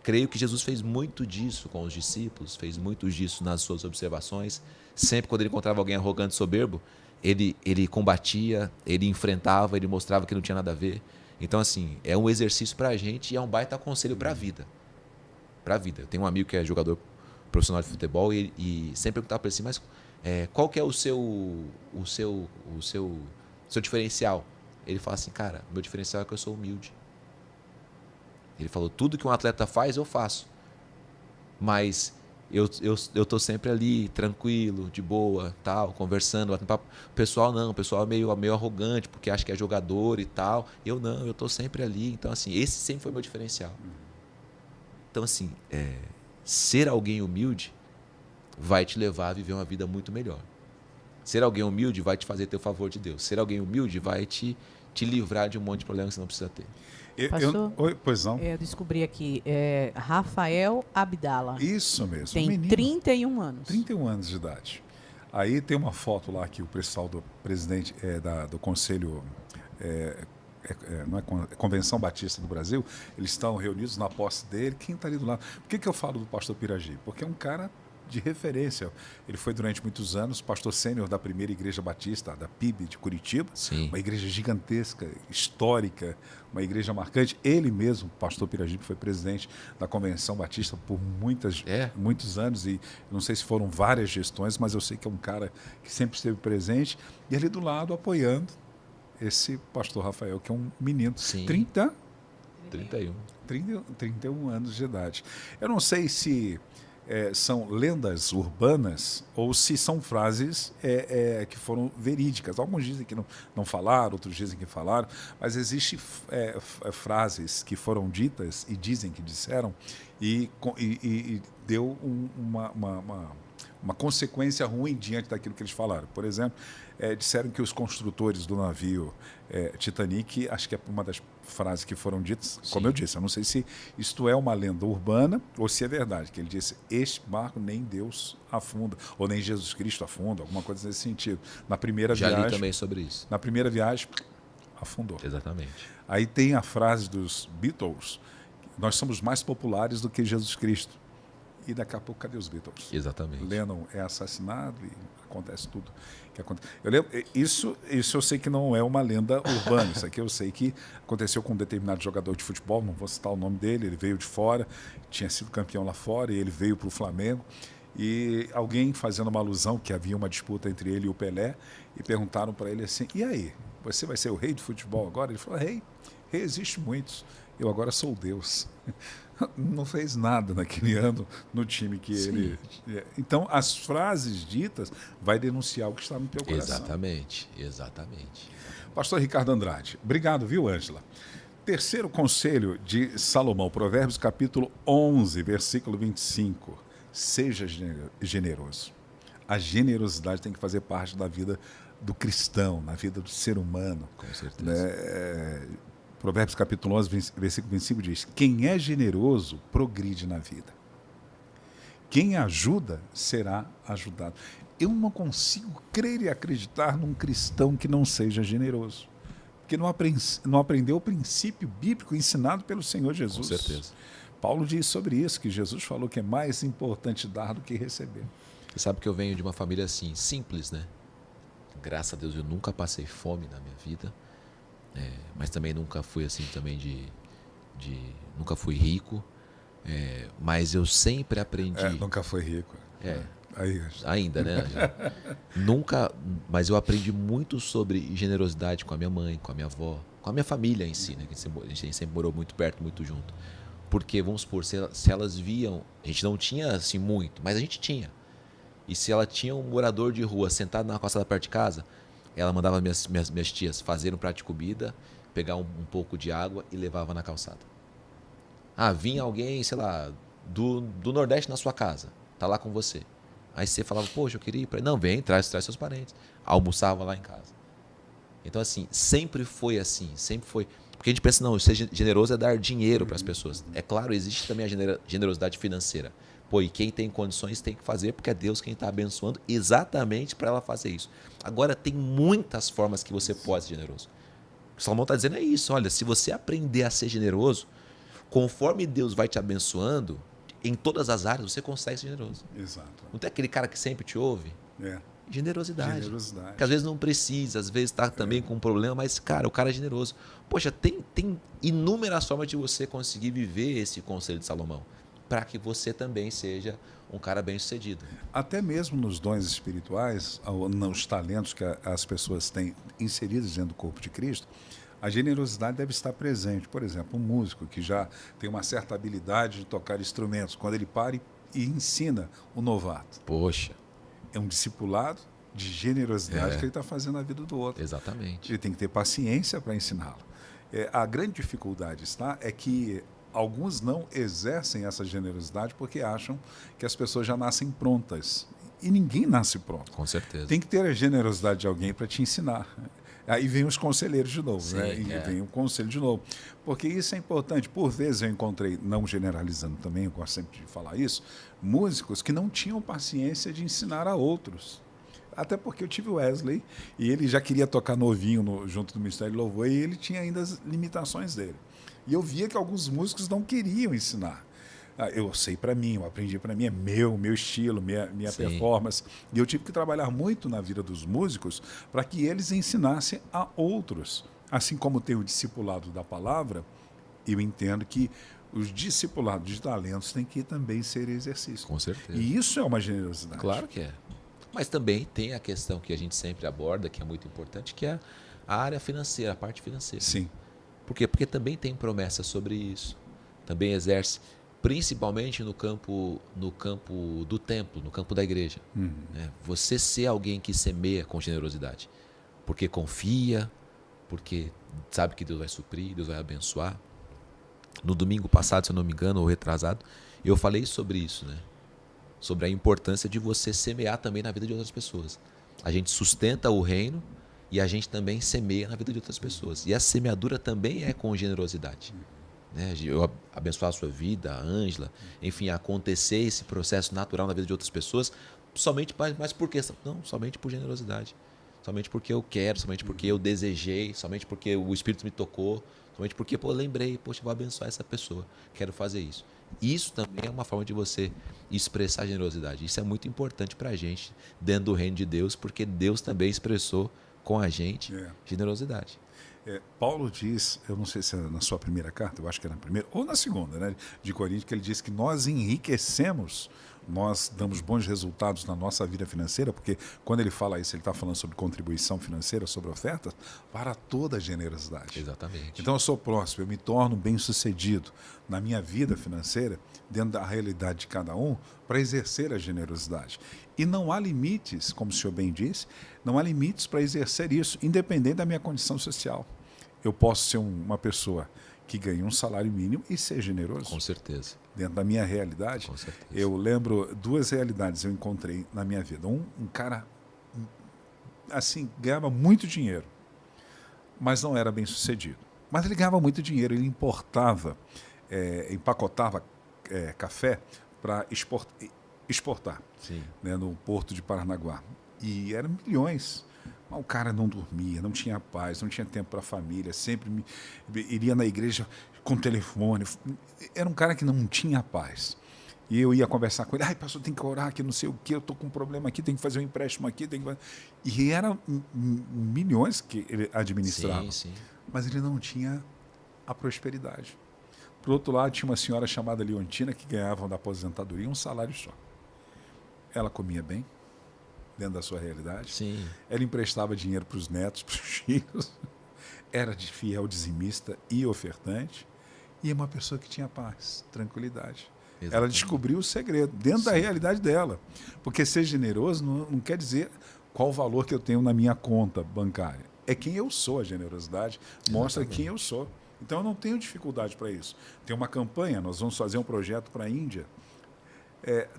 Creio que Jesus fez muito disso com os discípulos, fez muito disso nas suas observações. Sempre quando ele encontrava alguém arrogante e soberbo, ele combatia, ele enfrentava, ele mostrava que não tinha nada a ver. Então, assim, é um exercício para a gente e é um baita conselho para a vida. Para a vida. Eu tenho um amigo que é jogador profissional de futebol e sempre perguntava para ele assim, mas qual que é o seu diferencial? Ele fala assim, cara, meu diferencial é que eu sou humilde. Ele falou, tudo que um atleta faz, eu faço. Mas eu tô sempre ali, tranquilo, de boa, tal, conversando, batendo papo. O pessoal não, o pessoal é meio arrogante, porque acha que é jogador e tal. Eu não, eu tô sempre ali. Então, assim, esse sempre foi meu diferencial. Então, assim, ser alguém humilde vai te levar a viver uma vida muito melhor. Ser alguém humilde vai te fazer ter o favor de Deus. Ser alguém humilde vai te livrar de um monte de problemas que você não precisa ter. Pastor, pois não. Eu descobri aqui, Rafael Abdala. Isso mesmo. Tem 31 anos. 31 anos de idade. Aí tem uma foto lá que o pessoal do presidente do Conselho, não é Convenção Batista do Brasil, eles estão reunidos na posse dele. Quem está ali do lado? Por que eu falo do pastor Piragibe? Porque é um cara de referência. Ele foi durante muitos anos pastor sênior da primeira igreja batista, da PIB de Curitiba. Sim. Uma igreja gigantesca, histórica, uma igreja marcante. Ele mesmo, pastor Piragibe, foi presidente da Convenção Batista por muitos anos e não sei se foram várias gestões, mas eu sei que é um cara que sempre esteve presente e ali do lado apoiando esse pastor Rafael, que é um menino. Sim. 31 anos de idade. Eu não sei se são lendas urbanas ou se são frases que foram verídicas. Alguns dizem que não falaram, outros dizem que falaram, mas existem frases que foram ditas e dizem que disseram e deu uma consequência ruim diante daquilo que eles falaram. Por exemplo, disseram que os construtores do navio Titanic, acho que é uma das frases que foram ditas, como eu disse, eu não sei se isto é uma lenda urbana ou se é verdade, que ele disse, este barco nem Deus afunda, ou nem Jesus Cristo afunda, alguma coisa nesse sentido. Na primeira viagem... Já li também sobre isso. Na primeira viagem, afundou. Exatamente. Aí tem a frase dos Beatles, nós somos mais populares do que Jesus Cristo. E daqui a pouco, cadê os Beatles? Exatamente. Lennon é assassinado e acontece tudo que acontece. Eu lembro, isso eu sei que não é uma lenda urbana, isso aqui eu sei que aconteceu com um determinado jogador de futebol, não vou citar o nome dele, ele veio de fora, tinha sido campeão lá fora e ele veio para o Flamengo e alguém fazendo uma alusão que havia uma disputa entre ele e o Pelé e perguntaram para ele assim, e aí, você vai ser o rei do futebol agora? Ele falou, rei existe muitos, eu agora sou Deus. Não fez nada naquele ano no time que ele... Então, as frases ditas vai denunciar o que está no teu coração. Exatamente. Pastor Ricardo Andrade, obrigado, viu, Ângela? Terceiro conselho de Salomão, Provérbios capítulo 11, versículo 25. Seja generoso. A generosidade tem que fazer parte da vida do cristão, na vida do ser humano. Com certeza. Provérbios capítulo 11, versículo 25 diz, quem é generoso progride na vida. Quem ajuda será ajudado. Eu não consigo crer e acreditar num cristão que não seja generoso. Porque não aprendeu o princípio bíblico ensinado pelo Senhor Jesus. Com certeza. Paulo diz sobre isso, que Jesus falou que é mais importante dar do que receber. Você sabe que eu venho de uma família assim, simples, né? Graças a Deus eu nunca passei fome na minha vida, mas também nunca fui assim também nunca fui rico, mas eu sempre aprendi. Nunca foi rico. Aí, ainda, né? Nunca, mas eu aprendi muito sobre generosidade com a minha mãe, com a minha avó, com a minha família em si, né? A gente sempre morou muito perto, muito junto. Porque, vamos supor, se elas viam, a gente não tinha assim muito, mas a gente tinha. E se ela tinha um morador de rua sentado na calçada perto de casa, ela mandava minhas tias fazer um prato de comida, pegar um pouco de água e levava na calçada. Vinha alguém, sei lá, do Nordeste na sua casa, tá lá com você. Aí você falava, poxa, eu queria ir para... Não, vem, traz seus parentes. Almoçava lá em casa. Então, assim, sempre foi assim, sempre foi... Porque a gente pensa, não, ser generoso é dar dinheiro para as pessoas. É claro, existe também a generosidade financeira. Pô, e quem tem condições tem que fazer, porque é Deus quem está abençoando exatamente para ela fazer isso. Agora, tem muitas formas que você pode ser generoso. O que Salomão está dizendo é isso, olha, se você aprender a ser generoso, conforme Deus vai te abençoando, em todas as áreas você consegue ser generoso. Exato. Não tem aquele cara que sempre te ouve? Generosidade. Que às vezes não precisa, às vezes está também com um problema, mas, cara, o cara é generoso. Poxa, tem inúmeras formas de você conseguir viver esse conselho de Salomão, para que você também seja um cara bem-sucedido. Até mesmo nos dons espirituais, nos talentos que as pessoas têm inseridos dentro do corpo de Cristo, a generosidade deve estar presente. Por exemplo, um músico que já tem uma certa habilidade de tocar instrumentos, quando ele para e ensina o novato. Poxa. É um discipulado de generosidade que ele está fazendo na vida do outro. Exatamente. Ele tem que ter paciência para ensiná-lo. A grande dificuldade é que alguns não exercem essa generosidade porque acham que as pessoas já nascem prontas. E ninguém nasce pronto. Com certeza. Tem que ter a generosidade de alguém para te ensinar. Aí vem os conselheiros de novo, né? E vem o conselho de novo. Porque isso é importante. Por vezes eu encontrei, não generalizando também, eu gosto sempre de falar isso, músicos que não tinham paciência de ensinar a outros. Até porque eu tive o Wesley e ele já queria tocar novinho junto do Ministério de Louvor e ele tinha ainda as limitações dele. E eu via que alguns músicos não queriam ensinar. Eu sei para mim, eu aprendi para mim, é meu estilo, minha performance. E eu tive que trabalhar muito na vida dos músicos para que eles ensinassem a outros. Assim como tem o discipulado da palavra, eu entendo que os discipulados de talentos têm que também ser exercício. Com certeza. E isso é uma generosidade. Claro que é. Mas também tem a questão que a gente sempre aborda, que é muito importante, que é a área financeira, a parte financeira. Sim. Por quê? Porque também tem promessa sobre isso. Também exerce, principalmente no campo do templo, no campo da igreja. Né? Você ser alguém que semeia com generosidade. Porque confia, porque sabe que Deus vai suprir, Deus vai abençoar. No domingo passado, se eu não me engano, ou retrasado, eu falei sobre isso, né? Sobre a importância de você semear também na vida de outras pessoas. A gente sustenta o reino e a gente também semeia na vida de outras pessoas. E a semeadura também é com generosidade. Né? Eu abençoar a sua vida, a Ângela, enfim, acontecer esse processo natural na vida de outras pessoas, somente, mas por quê? Não, somente por generosidade. Somente porque eu quero, somente porque eu desejei, somente porque o Espírito me tocou, somente porque eu lembrei, poxa, vou abençoar essa pessoa, quero fazer isso. Isso também é uma forma de você expressar generosidade. Isso é muito importante para a gente dentro do reino de Deus, porque Deus também expressou com a gente generosidade. Paulo diz, eu não sei se é na sua primeira carta, eu acho que é na primeira, ou na segunda, né, de Coríntios, que ele diz que nós enriquecemos, nós damos bons resultados na nossa vida financeira, porque quando ele fala isso, ele está falando sobre contribuição financeira, sobre ofertas, para toda a generosidade. Exatamente. Então eu sou próspero, eu me torno bem-sucedido na minha vida financeira, dentro da realidade de cada um, para exercer a generosidade. E não há limites, como o senhor bem disse, não há limites para exercer isso, independente da minha condição social. Eu posso ser uma pessoa que ganha um salário mínimo e ser generoso. Com certeza. Dentro da minha realidade. Com certeza. Eu lembro, duas realidades eu encontrei na minha vida. Um cara, assim, ganhava muito dinheiro, mas não era bem sucedido. Mas ele ganhava muito dinheiro, ele importava, empacotava café para exportar, né, no porto de Paranaguá. E eram milhões. Mas o cara não dormia, não tinha paz, não tinha tempo para a família, sempre iria na igreja com telefone. Era um cara que não tinha paz. E eu ia conversar com ele, ai, pastor, tem que orar, que não sei o quê, eu estou com um problema aqui, tem que fazer um empréstimo aqui. E eram milhões que ele administrava. Sim, sim. Mas ele não tinha a prosperidade. Por outro lado, tinha uma senhora chamada Leontina que ganhava da aposentadoria um salário só. Ela comia bem, dentro da sua realidade. Sim. Ela emprestava dinheiro para os netos, para os filhos. Era de fiel dizimista e ofertante. E é uma pessoa que tinha paz, tranquilidade. Exatamente. Ela descobriu o segredo dentro da realidade dela. Porque ser generoso não quer dizer qual o valor que eu tenho na minha conta bancária. É quem eu sou. A generosidade mostra quem eu sou. Então eu não tenho dificuldade para isso. Tem uma campanha, nós vamos fazer um projeto para a Índia.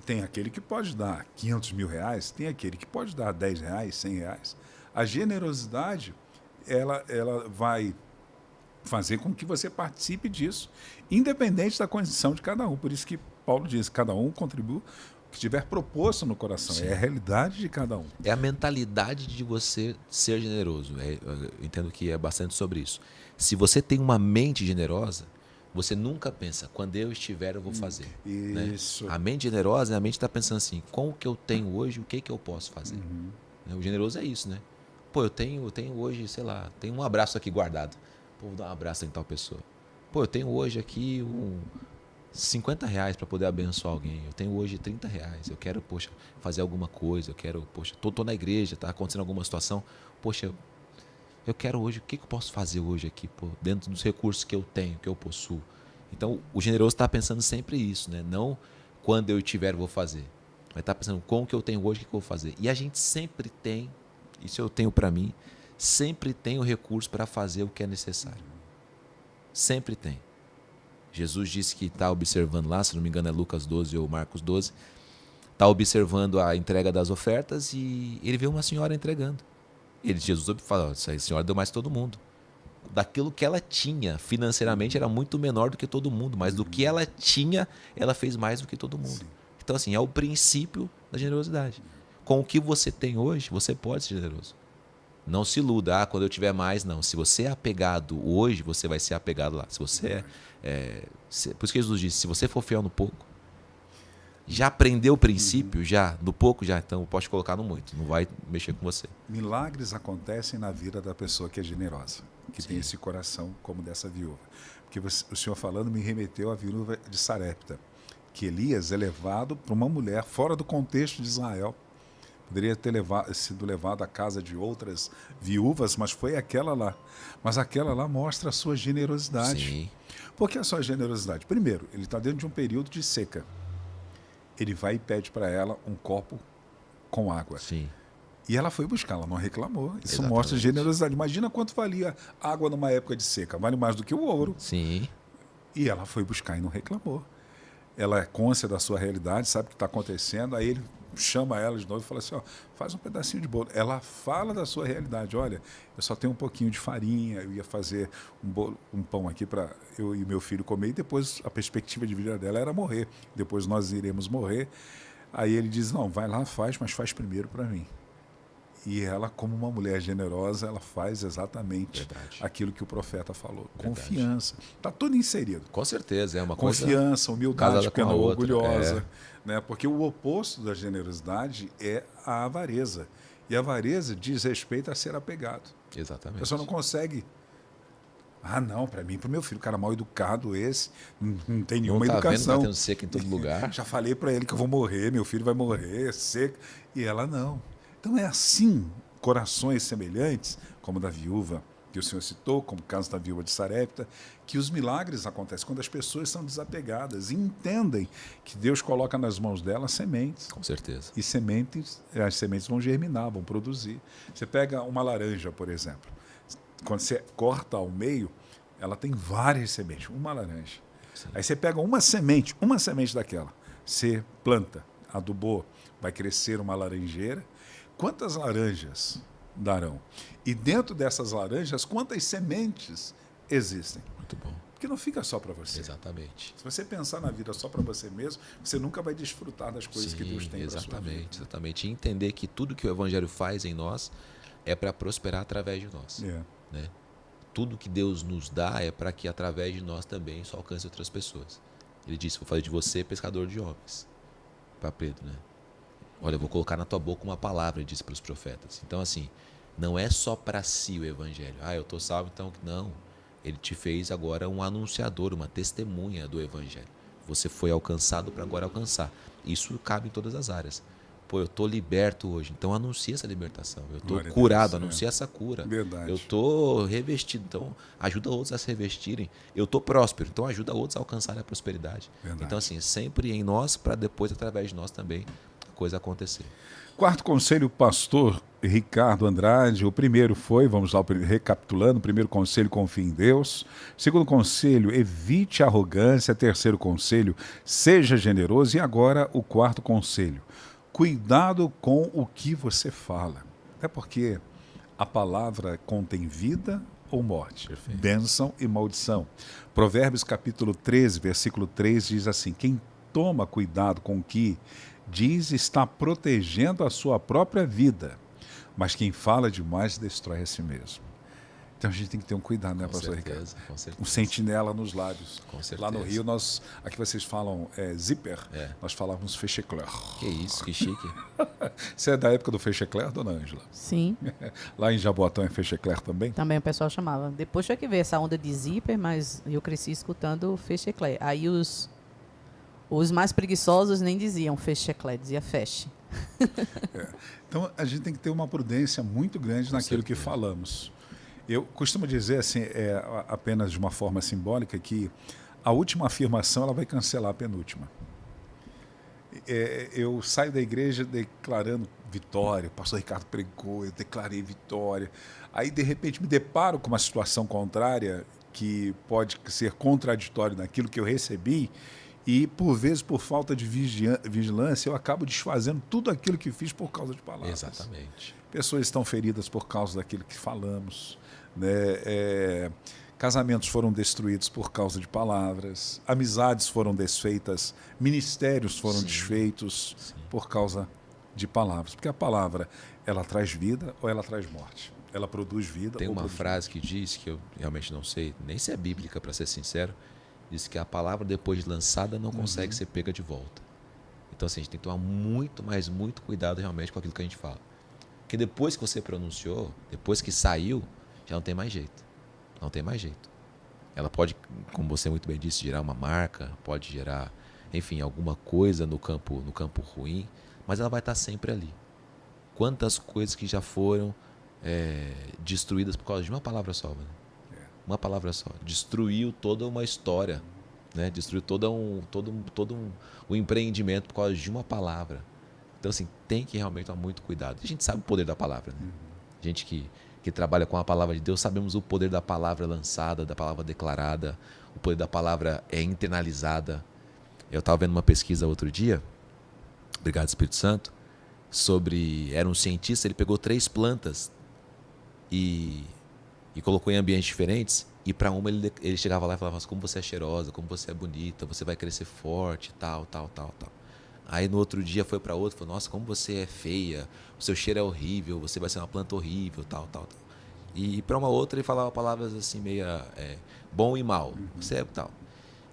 Tem aquele que pode dar 500 mil reais, tem aquele que pode dar 10 reais, 100 reais. A generosidade, ela vai fazer com que você participe disso, independente da condição de cada um. Por isso que Paulo diz, cada um contribui o que tiver proposto no coração. Sim. É a realidade de cada um. É a mentalidade de você ser generoso. Eu entendo que é bastante sobre isso. Se você tem uma mente generosa, você nunca pensa, quando eu estiver eu vou fazer. Isso. Né? A mente generosa, a mente está pensando assim, com o que eu tenho hoje, o que eu posso fazer? O generoso é isso, né? Pô, eu tenho hoje, sei lá, tenho um abraço aqui guardado. Pô, vou dar um abraço em tal pessoa. Pô, eu tenho hoje aqui 50 reais para poder abençoar alguém. Eu tenho hoje 30 reais. Eu quero, poxa, fazer alguma coisa. Eu quero, poxa, tô na igreja, tá acontecendo alguma situação. Poxa, eu quero hoje, o que eu posso fazer hoje aqui, pô, dentro dos recursos que eu tenho, que eu possuo. Então, o generoso está pensando sempre isso, né? Não quando eu tiver, vou fazer. Mas está pensando com o que eu tenho hoje, o que eu vou fazer. E a gente sempre tem, isso eu tenho para mim, sempre tem o recurso para fazer o que é necessário. Sempre tem. Jesus disse que está observando lá, se não me engano é Lucas 12 ou Marcos 12, está observando a entrega das ofertas e ele vê uma senhora entregando. Jesus fala, essa senhora deu mais que todo mundo. Daquilo que ela tinha financeiramente era muito menor do que todo mundo, mas do que ela tinha, ela fez mais do que todo mundo. Então assim, é o princípio da generosidade. Com o que você tem hoje, você pode ser generoso. Não se iluda, quando eu tiver mais, não. Se você é apegado hoje, você vai ser apegado lá. Se você por isso que Jesus disse, se você for fiel no pouco, já aprendeu o princípio, já, no pouco já, então pode colocar no muito, não vai mexer com você. Milagres acontecem na vida da pessoa que é generosa, que tem esse coração como dessa viúva. Porque o senhor falando me remeteu à viúva de Sarepta, que Elias é levado para uma mulher fora do contexto de Israel. Poderia ter sido levado à casa de outras viúvas, mas foi aquela lá. Mas aquela lá mostra a sua generosidade. Sim. Por que a sua generosidade? Primeiro, ele está dentro de um período de seca. Ele vai e pede para ela um copo com água. Sim. E ela foi buscar, ela não reclamou. Isso Exatamente. mostra generosidade. Imagina quanto valia água numa época de seca. Vale mais do que o ouro. Sim. E ela foi buscar e não reclamou. Ela é cônscia da sua realidade, sabe o que está acontecendo. Aí ele chama ela de novo e fala assim, faz um pedacinho de bolo. Ela fala da sua realidade. Olha, eu só tenho um pouquinho de farinha, eu ia fazer um pão aqui para eu e meu filho comer, e depois a perspectiva de vida dela era morrer. Depois nós iremos morrer. Aí ele diz, não, vai lá, faz, mas faz primeiro para mim. E ela, como uma mulher generosa, ela faz exatamente aquilo que o profeta falou. Verdade. Confiança. Está tudo inserido. Com certeza, é uma confiança, humildade, pena orgulhosa. Né? Porque o oposto da generosidade é a avareza. E a avareza diz respeito a ser apegado. Exatamente. A pessoa não consegue... não, para mim, para o meu filho, cara mal educado esse, não tem nenhuma educação. Vendo, tá tendo seca em todo lugar. Já falei para ele que eu vou morrer, meu filho vai morrer, seca. E ela não. Então é assim, corações semelhantes, como o da viúva que o senhor citou, como o caso da viúva de Sarepta, que os milagres acontecem quando as pessoas são desapegadas e entendem que Deus coloca nas mãos delas sementes. Com certeza. E as sementes vão germinar, vão produzir. Você pega uma laranja, por exemplo. Quando você corta ao meio, ela tem várias sementes, uma laranja. Sim. Aí você pega uma semente daquela, você planta, adubou, vai crescer uma laranjeira. Quantas laranjas darão? E dentro dessas laranjas, quantas sementes existem? Muito bom. Porque não fica só para você. Exatamente. Se você pensar na vida só para você mesmo, você nunca vai desfrutar das coisas que Deus tem para sua vida. Exatamente. E entender que tudo que o Evangelho faz em nós é para prosperar através de nós. Né? Tudo que Deus nos dá é para que através de nós também isso alcance outras pessoas. Ele disse, vou fazer de você pescador de homens. Para Pedro, né? Olha, eu vou colocar na tua boca uma palavra, ele disse para os profetas. Então, assim, não é só para si o evangelho. Eu estou salvo, então não. Ele te fez agora um anunciador, uma testemunha do evangelho. Você foi alcançado para agora alcançar. Isso cabe em todas as áreas. Pô, eu estou liberto hoje, então anuncia essa libertação. Eu estou curado, anuncia essa cura. Verdade. Eu estou revestido, então ajuda outros a se revestirem. Eu estou próspero, então ajuda outros a alcançarem a prosperidade. Verdade. Então, assim, sempre em nós, para depois, através de nós também, a coisa acontecer. Quarto conselho, pastor Ricardo Andrade. O primeiro foi, vamos lá, recapitulando, o primeiro conselho, confie em Deus. Segundo conselho, evite a arrogância. Terceiro conselho, seja generoso. E agora o quarto conselho, cuidado com o que você fala. Até porque a palavra contém vida ou morte, Perfeito. bênção e maldição. Provérbios capítulo 13, versículo 3 diz assim, quem toma cuidado com o que diz está protegendo a sua própria vida, mas quem fala demais destrói a si mesmo. Então a gente tem que ter um cuidado, né, pastor Ricardo? Com certeza. Um sentinela nos lábios. Com certeza. Lá no Rio, aqui vocês falam zíper, nós falávamos fechecler. Que isso, que chique. Você é da época do fechecler, dona Ângela? Sim. Lá em Jaboatão é fechecler também? Também o pessoal chamava. Depois tinha que ver essa onda de zíper, mas eu cresci escutando fechecler. Aí os mais preguiçosos nem diziam fechecler, dizia feche. Então a gente tem que ter uma prudência muito grande naquilo que falamos. Eu costumo dizer assim, apenas de uma forma simbólica, que a última afirmação ela vai cancelar a penúltima. Eu saio da igreja declarando vitória, o pastor Ricardo pregou, eu declarei vitória. Aí, de repente, me deparo com uma situação contrária, que pode ser contraditória daquilo que eu recebi, e, por vezes, por falta de vigilância, eu acabo desfazendo tudo aquilo que fiz por causa de palavras. Exatamente. Pessoas estão feridas por causa daquilo que falamos, né? Casamentos foram destruídos por causa de palavras, amizades foram desfeitas, ministérios foram desfeitos por causa de palavras. Porque a palavra, ela traz vida ou ela traz morte? Ela produz vida Tem ou uma produz frase que diz, que eu realmente não sei, nem se é bíblica, para ser sincero, diz que a palavra, depois de lançada, não consegue ser pega de volta. Então, assim, a gente tem que tomar muito cuidado realmente com aquilo que a gente fala. Porque depois que você pronunciou, depois que saiu, já não tem mais jeito. Não tem mais jeito. Ela pode, como você muito bem disse, gerar uma marca, pode gerar, enfim, alguma coisa no campo ruim, mas ela vai estar sempre ali. Quantas coisas que já foram destruídas por causa de uma palavra só, né? Uma palavra só. Destruiu toda uma história, né? Destruiu todo um empreendimento por causa de uma palavra. Então, assim, tem que realmente tomar muito cuidado. A gente sabe o poder da palavra, né? A gente que trabalha com a palavra de Deus, sabemos o poder da palavra lançada, da palavra declarada, o poder da palavra internalizada. Eu estava vendo uma pesquisa outro dia, obrigado Espírito Santo, era um cientista, ele pegou 3 plantas e colocou em ambientes diferentes, e para uma ele chegava lá e falava assim, como você é cheirosa, como você é bonita, você vai crescer forte, tal. Aí no outro dia foi para outro, falou, nossa, como você é feia, o seu cheiro é horrível, você vai ser uma planta horrível, tal. E para uma outra ele falava palavras assim, meia bom e mal, você é tal.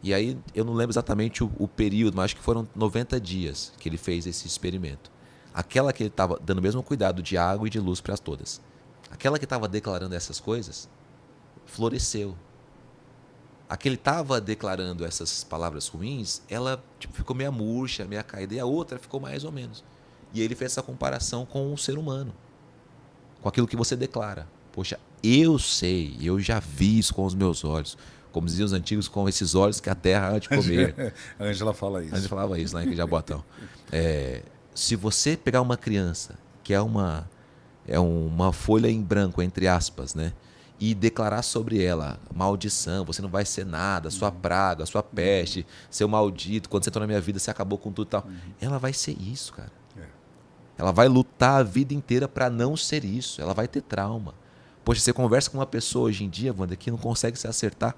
E aí eu não lembro exatamente o período, mas acho que foram 90 dias que ele fez esse experimento. Aquela que ele estava dando o mesmo cuidado de água e de luz para todas. Aquela que estava declarando essas coisas, floresceu. A que ele estava declarando essas palavras ruins, ela ficou meio murcha, meio caída, e a outra ficou mais ou menos. E ele fez essa comparação com o ser humano, com aquilo que você declara. Poxa, eu sei, eu já vi isso com os meus olhos. Como diziam os antigos, com esses olhos que a terra há de comer. A Ângela fala isso. A gente falava isso lá em Jaboatão. Se você pegar uma criança, que é uma folha em branco, entre aspas, né? E declarar sobre ela, maldição, você não vai ser nada, sua praga, sua peste, seu maldito, quando você entrou na minha vida, você acabou com tudo e tal. Ela vai ser isso, cara. Ela vai lutar a vida inteira para não ser isso. Ela vai ter trauma. Poxa, você conversa com uma pessoa hoje em dia, Wanda, que não consegue se acertar.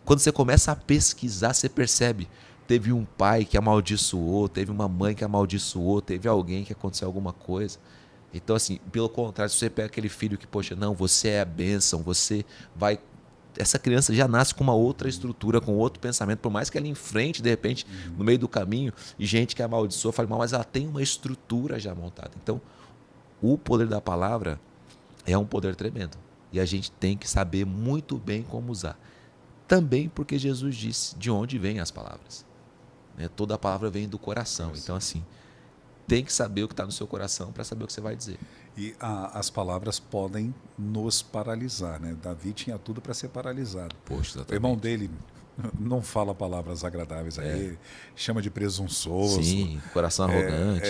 Quando você começa a pesquisar, você percebe, teve um pai que amaldiçoou, teve uma mãe que amaldiçoou, teve alguém que aconteceu alguma coisa. Então, assim, pelo contrário, se você pega aquele filho que, poxa, não, você é a bênção, você vai essa criança já nasce com uma outra estrutura, com outro pensamento, por mais que ela enfrente, de repente, no meio do caminho, e gente que amaldiçoa, fala mal, mas ela tem uma estrutura já montada. Então, o poder da palavra é um poder tremendo. E a gente tem que saber muito bem como usar. Também porque Jesus disse de onde vêm as palavras. Né? Toda a palavra vem do coração. Então, assim, tem que saber o que está no seu coração para saber o que você vai dizer. E as palavras podem nos paralisar, né? Davi tinha tudo para ser paralisado. Poxa, exatamente. O irmão dele não fala palavras agradáveis a ele, chama de presunçoso. Sim, coração arrogante.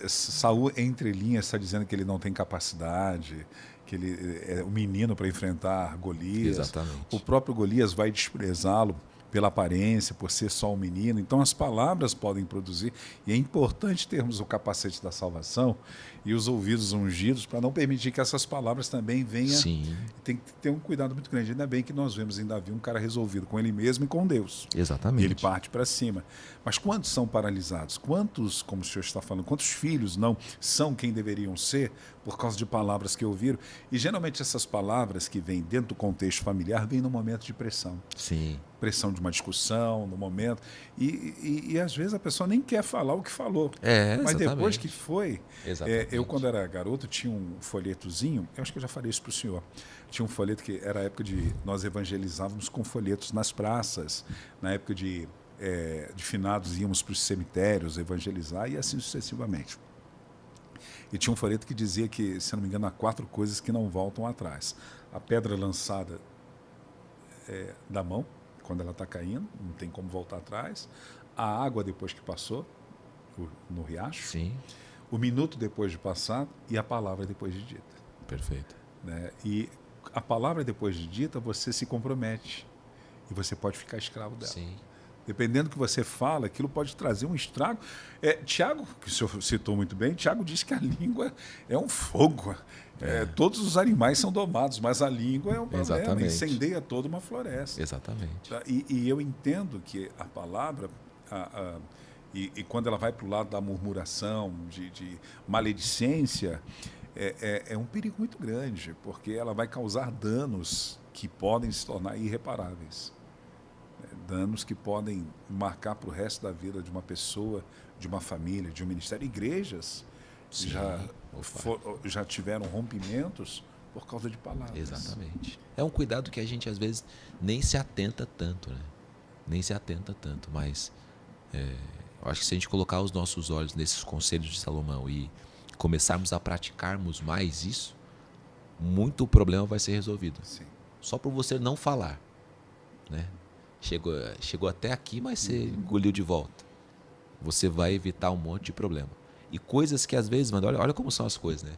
Saul, entre linhas, está dizendo que ele não tem capacidade, que ele é um menino para enfrentar Golias. Exatamente. O próprio Golias vai desprezá-lo pela aparência, por ser só um menino. Então as palavras podem produzir, e é importante termos o capacete da salvação e os ouvidos ungidos para não permitir que essas palavras também venham. Sim. Tem que ter um cuidado muito grande. Ainda bem que nós vemos em Davi um cara resolvido com ele mesmo e com Deus. Exatamente. E ele parte para cima. Mas quantos são paralisados? Quantos, como o senhor está falando, quantos filhos não são quem deveriam ser por causa de palavras que ouviram? E geralmente essas palavras que vêm dentro do contexto familiar vêm no momento de pressão. Sim. Pressão de uma discussão, no momento. E às vezes a pessoa nem quer falar o que falou. Mas depois que foi... eu, quando era garoto, tinha um folhetozinho, eu acho que eu já falei isso para o senhor. Tinha um folheto que era a época de... Nós evangelizávamos com folhetos nas praças, na época de finados íamos para os cemitérios evangelizar e assim sucessivamente. E tinha um folheto que dizia que, se não me engano, há 4 coisas que não voltam atrás. A pedra lançada da mão, quando ela está caindo, não tem como voltar atrás. A água depois que passou, no riacho. Sim. O minuto depois de passar e a palavra depois de dita. Perfeito. Né? E a palavra depois de dita, você se compromete. E você pode ficar escravo dela. Sim. Dependendo do que você fala, aquilo pode trazer um estrago. Tiago, que o senhor citou muito bem, Tiago diz que a língua é um fogo. Todos os animais são domados, mas a língua é um problema. Exatamente. Incendeia toda uma floresta. Exatamente. E eu entendo que a palavra, e quando ela vai para o lado da murmuração, de maledicência, é um perigo muito grande, porque ela vai causar danos que podem se tornar irreparáveis. Danos que podem marcar para o resto da vida de uma pessoa, de uma família, de um ministério. Igrejas Sim, já tiveram rompimentos por causa de palavras. Exatamente. É um cuidado que a gente, às vezes, nem se atenta tanto, né? Nem se atenta tanto, mas eu acho que se a gente colocar os nossos olhos nesses conselhos de Salomão e começarmos a praticarmos mais isso, muito problema vai ser resolvido. Sim. Só por você não falar, né? Chegou até aqui, mas você engoliu de volta. Você vai evitar um monte de problema. E coisas que às vezes, mano, olha como são as coisas, né?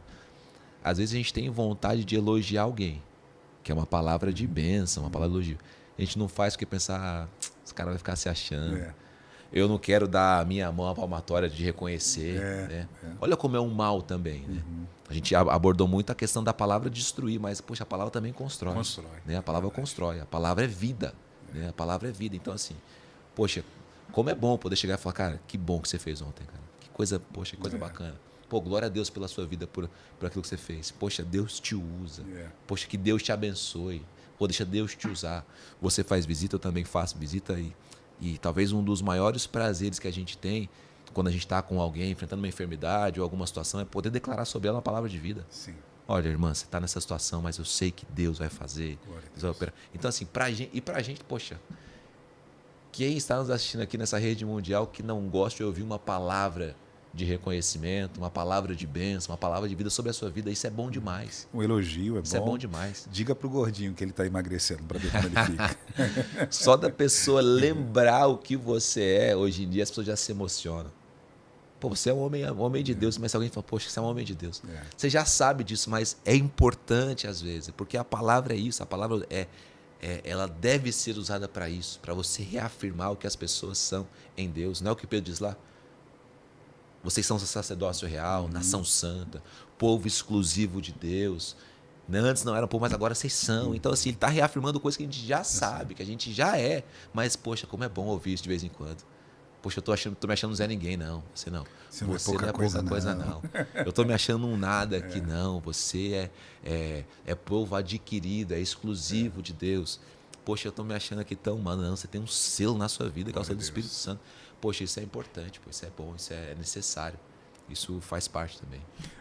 Às vezes a gente tem vontade de elogiar alguém, que é uma palavra de bênção, uma palavra de elogio. A gente não faz porque pensar, esse cara vai ficar se achando. Eu não quero dar a minha mão à palmatória de reconhecer. Né? Olha como é um mal também, né? A gente abordou muito a questão da palavra destruir, mas, poxa, a palavra também constrói. Né? A palavra constrói, a palavra é vida. Né? A palavra é vida. Então, assim, poxa, como é bom poder chegar e falar, cara, que bom que você fez ontem, cara. Que coisa, poxa, que coisa bacana. Pô, glória a Deus pela sua vida, por aquilo que você fez. Poxa, Deus te usa. Poxa, que Deus te abençoe. Pô, deixa Deus te usar. Você faz visita, eu também faço visita. E talvez um dos maiores prazeres que a gente tem quando a gente está com alguém enfrentando uma enfermidade ou alguma situação é poder declarar sobre ela uma palavra de vida. Sim. Olha, irmã, você está nessa situação, mas eu sei que Deus vai fazer. Deus vai operar. Então, assim, pra gente, poxa, quem está nos assistindo aqui nessa rede mundial que não gosta de ouvir uma palavra de reconhecimento, uma palavra de bênção, uma palavra de vida sobre a sua vida, isso é bom demais. Um elogio é bom. Isso é bom demais. Diga pro gordinho que ele está emagrecendo para ver como ele fica. Só da pessoa lembrar o que você é, hoje em dia as pessoas já se emocionam. Pô, você é um homem de Deus, mas se alguém fala, poxa, você é um homem de Deus. Você já sabe disso, mas é importante às vezes, porque a palavra é isso, a palavra ela deve ser usada para isso, para você reafirmar o que as pessoas são em Deus. Não é o que Pedro diz lá? Vocês são sacerdócio real, nação santa, povo exclusivo de Deus. Antes não eram povo, mas agora vocês são. Então, assim, ele está reafirmando coisas que a gente já sabe, que a gente já é. Mas, poxa, como é bom ouvir isso de vez em quando. Poxa, eu tô me achando Zé Ninguém, não. Você não. Você não é pouca coisa, não. Eu tô me achando um nada aqui, não. Você é povo adquirido, é exclusivo de Deus. Poxa, eu estou me achando aqui tão humano. Não, você tem um selo na sua vida, que é o selo do Espírito Santo. Poxa, isso é importante, isso é bom, isso é necessário. Isso faz parte também.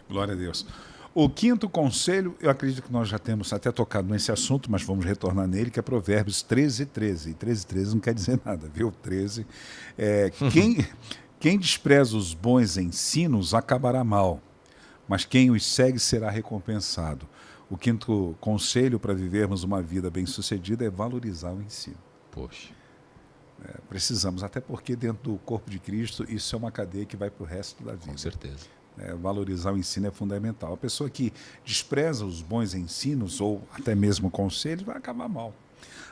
Glória a Deus. O quinto conselho, eu acredito que nós já temos até tocado nesse assunto, mas vamos retornar nele, que é Provérbios 13:13. E 13:13 não quer dizer nada, viu? 13. Quem despreza os bons ensinos acabará mal, mas quem os segue será recompensado. O quinto conselho para vivermos uma vida bem-sucedida é valorizar o ensino. Poxa. Precisamos, até porque dentro do corpo de Cristo isso é uma cadeia que vai para o resto da vida. Com certeza. Valorizar o ensino é fundamental. A pessoa que despreza os bons ensinos ou até mesmo conselhos vai acabar mal.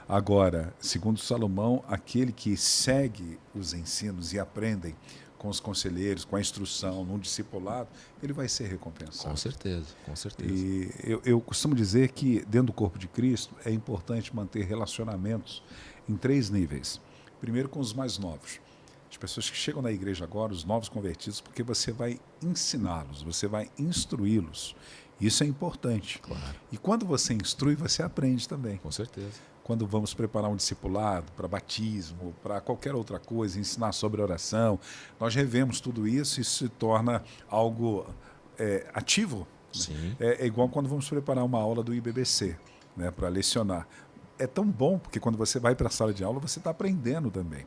Agora, segundo Salomão, aquele que segue os ensinos e aprendem com os conselheiros, com a instrução, num discipulado, ele vai ser recompensado. Com certeza, com certeza. E eu costumo dizer que dentro do corpo de Cristo é importante manter relacionamentos em 3 níveis. Primeiro com os mais novos. As pessoas que chegam na igreja agora, os novos convertidos, porque você vai ensiná-los, você vai instruí-los. Isso é importante. Claro. E quando você instrui, você aprende também. Com certeza. Quando vamos preparar um discipulado para batismo, para qualquer outra coisa, ensinar sobre oração, nós revemos tudo isso e isso se torna algo ativo. Sim. É igual quando vamos preparar uma aula do IBBC, né, para lecionar. É tão bom, porque quando você vai para a sala de aula, você está aprendendo também.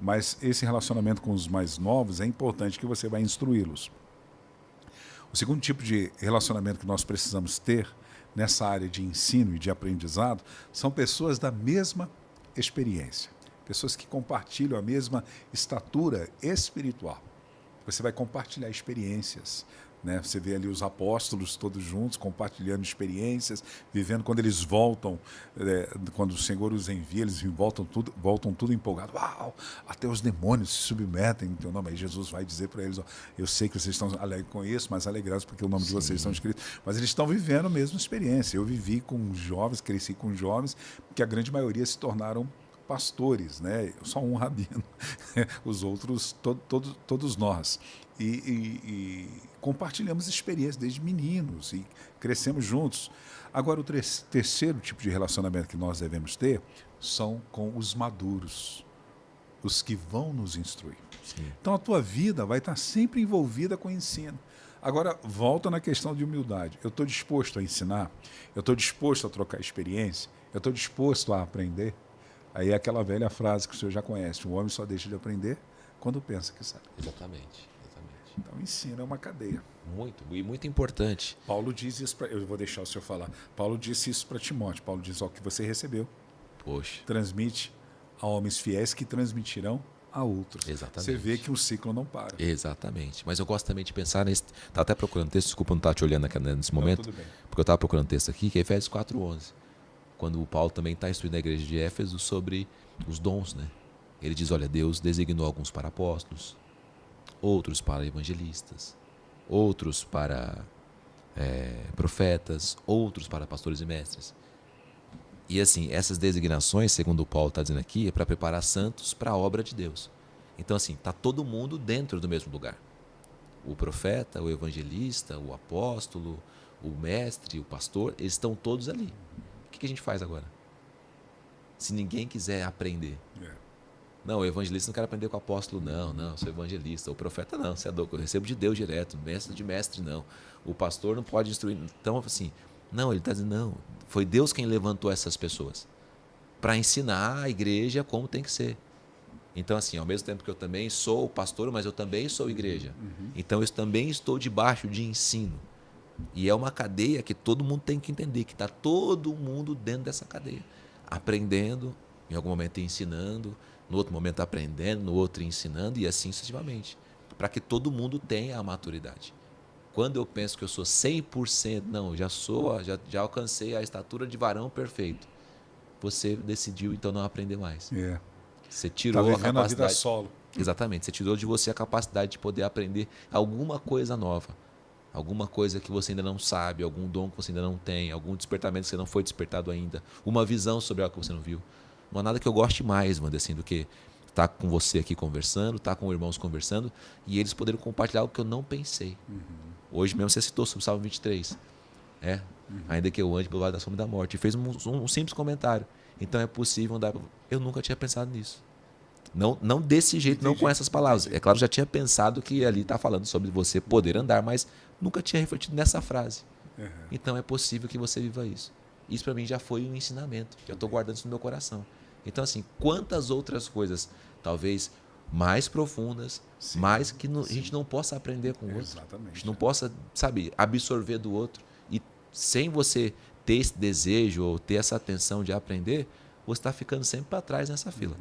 Mas esse relacionamento com os mais novos é importante que você vai instruí-los. O segundo tipo de relacionamento que nós precisamos ter nessa área de ensino e de aprendizado são pessoas da mesma experiência. Pessoas que compartilham a mesma estatura espiritual. Você vai compartilhar experiências. Né? Você vê ali os apóstolos todos juntos, compartilhando experiências, vivendo quando eles voltam, quando o Senhor os envia, eles voltam tudo empolgados. Uau! Até os demônios se submetem em teu nome. Aí Jesus vai dizer para eles, ó, eu sei que vocês estão alegres com isso, mas alegrados porque o nome de vocês estão escritos. Mas eles estão vivendo a mesma experiência. Eu vivi com jovens, cresci com jovens, que a grande maioria se tornaram pastores, né? Só um rabino, os outros, todos nós. E compartilhamos experiências desde meninos e crescemos juntos. Agora, o terceiro tipo de relacionamento que nós devemos ter são com os maduros, os que vão nos instruir. Sim. Então, a tua vida vai estar sempre envolvida com o ensino. Agora, volta na questão de humildade. Eu estou disposto a ensinar? Eu estou disposto a trocar experiência? Eu estou disposto a aprender? Aí é aquela velha frase que o senhor já conhece, o homem só deixa de aprender quando pensa que sabe. Exatamente. Então, o ensino é uma cadeia. Muito importante. Paulo diz isso, eu vou deixar o senhor falar, Paulo disse isso para Timóteo, Paulo diz, ó, que você recebeu, Poxa. transmite a homens fiéis que transmitirão a outros. Exatamente. Você vê que o ciclo não para. Exatamente. Mas eu gosto também de pensar nesse... Estava até procurando texto, desculpa não estar te olhando aqui nesse momento, Tudo bem. porque eu estava procurando texto aqui, que é Efésios 4:11. Quando o Paulo também está instruindo a igreja de Éfeso sobre os dons, né? Ele diz, olha, Deus designou alguns para apóstolos, outros para evangelistas, outros para profetas, outros para pastores e mestres. E assim, essas designações, segundo o Paulo está dizendo aqui, é para preparar santos para a obra de Deus. Então assim, está todo mundo dentro do mesmo lugar. O profeta, o evangelista, o apóstolo, o mestre, o pastor, eles estão todos ali. O que a gente faz agora? Se ninguém quiser aprender. Não, o evangelista não quer aprender com o apóstolo, não, eu sou evangelista. O profeta, não, você é louco, eu recebo de Deus direto, mestre de mestre, não. O pastor não pode instruir. Então, assim, não, ele está dizendo, não, foi Deus quem levantou essas pessoas para ensinar a igreja como tem que ser. Então, assim, ao mesmo tempo que eu também sou pastor, mas eu também sou igreja. Então, eu também estou debaixo de ensino. E é uma cadeia que todo mundo tem que entender, que está todo mundo dentro dessa cadeia. Aprendendo, em algum momento ensinando, no outro momento aprendendo, no outro ensinando e assim sucessivamente. Para que todo mundo tenha a maturidade. Quando eu penso que eu sou 100%, não, já alcancei a estatura de varão perfeito. Você decidiu então não aprender mais. Você tirou a capacidade. A vida solo. Exatamente, você tirou de você a capacidade de poder aprender alguma coisa nova. Alguma coisa que você ainda não sabe, algum dom que você ainda não tem, algum despertamento que você não foi despertado ainda, uma visão sobre algo que você não viu. Não há nada que eu goste mais, Wander, assim, do que estar com você aqui conversando, estar com irmãos conversando e eles poderem compartilhar algo que eu não pensei. Hoje mesmo você citou sobre o Salmo 23. ainda que eu ande pelo vale da sombra da morte. E fez um simples comentário. Então é possível andar... Eu nunca tinha pensado nisso. Não desse jeito, não com essas palavras. É claro, já tinha pensado que ali está falando sobre você poder andar, mas nunca tinha refletido nessa frase. Então é possível que você viva isso. Isso para mim já foi um ensinamento. Já estou guardando isso no meu coração. Então, assim, quantas outras coisas, talvez mais profundas, mais que a gente não possa aprender com o outro. Exatamente. A gente não possa, sabe, absorver do outro. E sem você ter esse desejo ou ter essa atenção de aprender, você está ficando sempre para trás nessa fila.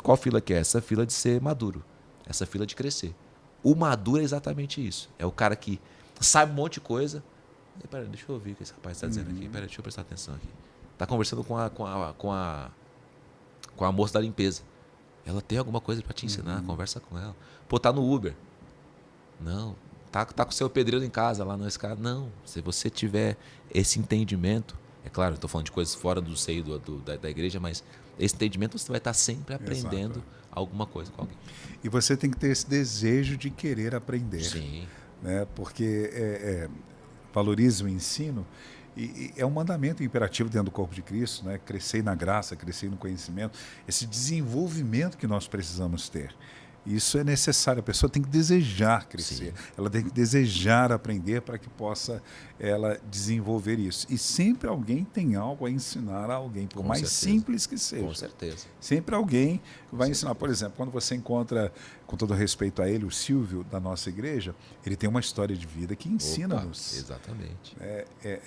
Qual fila que é? Essa fila de ser maduro. Essa fila de crescer. O maduro é exatamente isso. É o cara que sabe um monte de coisa. Peraí, deixa eu ouvir o que esse rapaz está dizendo aqui. Peraí, deixa eu prestar atenção aqui. Está conversando com a moça da limpeza. Ela tem alguma coisa para te ensinar, conversa com ela. Pô, tá no Uber. Não. Tá com o seu pedreiro em casa lá no escada. Não. Se você tiver esse entendimento, é claro, eu estou falando de coisas fora do seio da igreja, mas esse entendimento você vai estar sempre aprendendo alguma coisa com alguém. E você tem que ter esse desejo de querer aprender. Sim. Né? Porque valorize o ensino. E é um mandamento imperativo dentro do corpo de Cristo, né? Crescer na graça, crescer no conhecimento, esse desenvolvimento que nós precisamos ter. Isso é necessário, a pessoa tem que desejar crescer, ela tem que desejar aprender para que possa ela desenvolver isso. E sempre alguém tem algo a ensinar a alguém, por mais simples que seja. Com certeza. Sempre alguém vai ensinar. Por exemplo, quando você encontra, com todo respeito a ele, o Silvio da nossa igreja, ele tem uma história de vida que ensina-nos. Exatamente.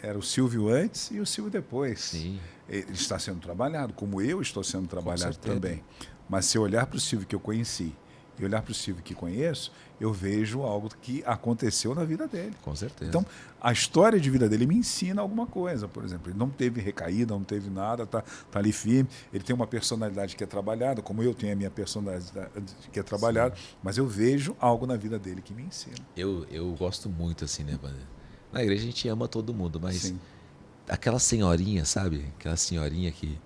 Era o Silvio antes e o Silvio depois. Sim. Ele está sendo trabalhado, como eu estou sendo trabalhado também. Mas se eu olhar para o Silvio que eu conheci e olhar para o Silvio que conheço, eu vejo algo que aconteceu na vida dele. Com certeza. Então, a história de vida dele me ensina alguma coisa. Por exemplo, ele não teve recaída, não teve nada, tá ali firme. Ele tem uma personalidade que é trabalhada, como eu tenho a minha personalidade que é trabalhada, mas eu vejo algo na vida dele que me ensina. Eu gosto muito, assim, né, Wander? Na igreja a gente ama todo mundo, mas aquela senhorinha, sabe? Aquela senhorinha que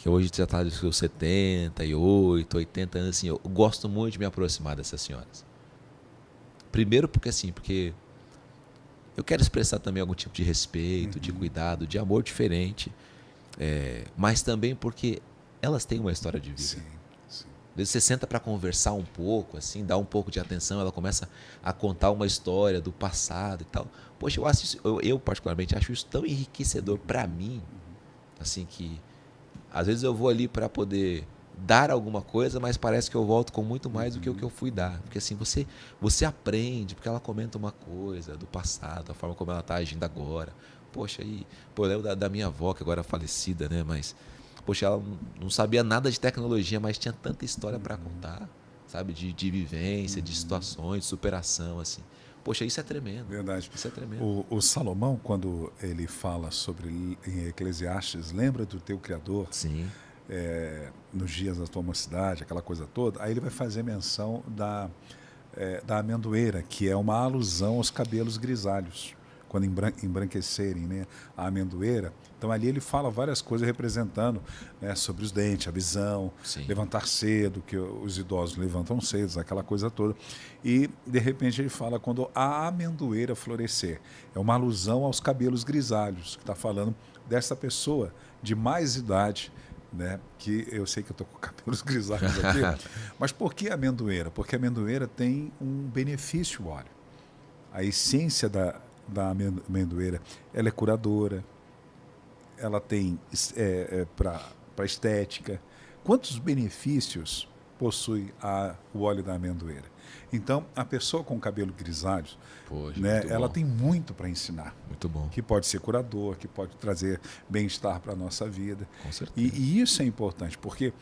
hoje já está dos seus 78, 80 anos, assim, eu gosto muito de me aproximar dessas senhoras. Primeiro porque eu quero expressar também algum tipo de respeito, de cuidado, de amor diferente, mas também porque elas têm uma história de vida. Sim. Às vezes você senta para conversar um pouco, assim, dá um pouco de atenção, ela começa a contar uma história do passado e tal. Poxa, eu particularmente acho isso tão enriquecedor para mim, assim, que às vezes eu vou ali para poder dar alguma coisa, mas parece que eu volto com muito mais do que o que eu fui dar. Porque assim, você aprende, porque ela comenta uma coisa do passado, a forma como ela está agindo agora. Poxa, eu lembro da minha avó, que agora é falecida, né? Mas, poxa, ela não sabia nada de tecnologia, mas tinha tanta história para contar, sabe? De vivência, de situações, de superação, assim. Poxa, isso é tremendo. Verdade. Isso é tremendo. O Salomão, quando ele fala sobre em Eclesiastes, lembra do teu Criador, nos dias da tua mocidade, aquela coisa toda, aí ele vai fazer menção da amendoeira, que é uma alusão aos cabelos grisalhos, quando embranquecerem, né, a amendoeira. Então ali ele fala várias coisas representando, né, sobre os dentes, a visão, levantar cedo, que os idosos levantam cedo, aquela coisa toda. E de repente ele fala quando a amendoeira florescer. É uma alusão aos cabelos grisalhos, que está falando dessa pessoa de mais idade, né, que eu sei que eu estou com cabelos grisalhos aqui, mas por que a amendoeira? Porque a amendoeira tem um benefício, olha. A essência da amendoeira, ela é curadora, ela tem para estética. Quantos benefícios possui o óleo da amendoeira? Então, a pessoa com cabelo grisalho, né, ela tem muito para ensinar. Muito bom. Que pode ser curador, que pode trazer bem-estar para a nossa vida. Com certeza. E isso é importante, porque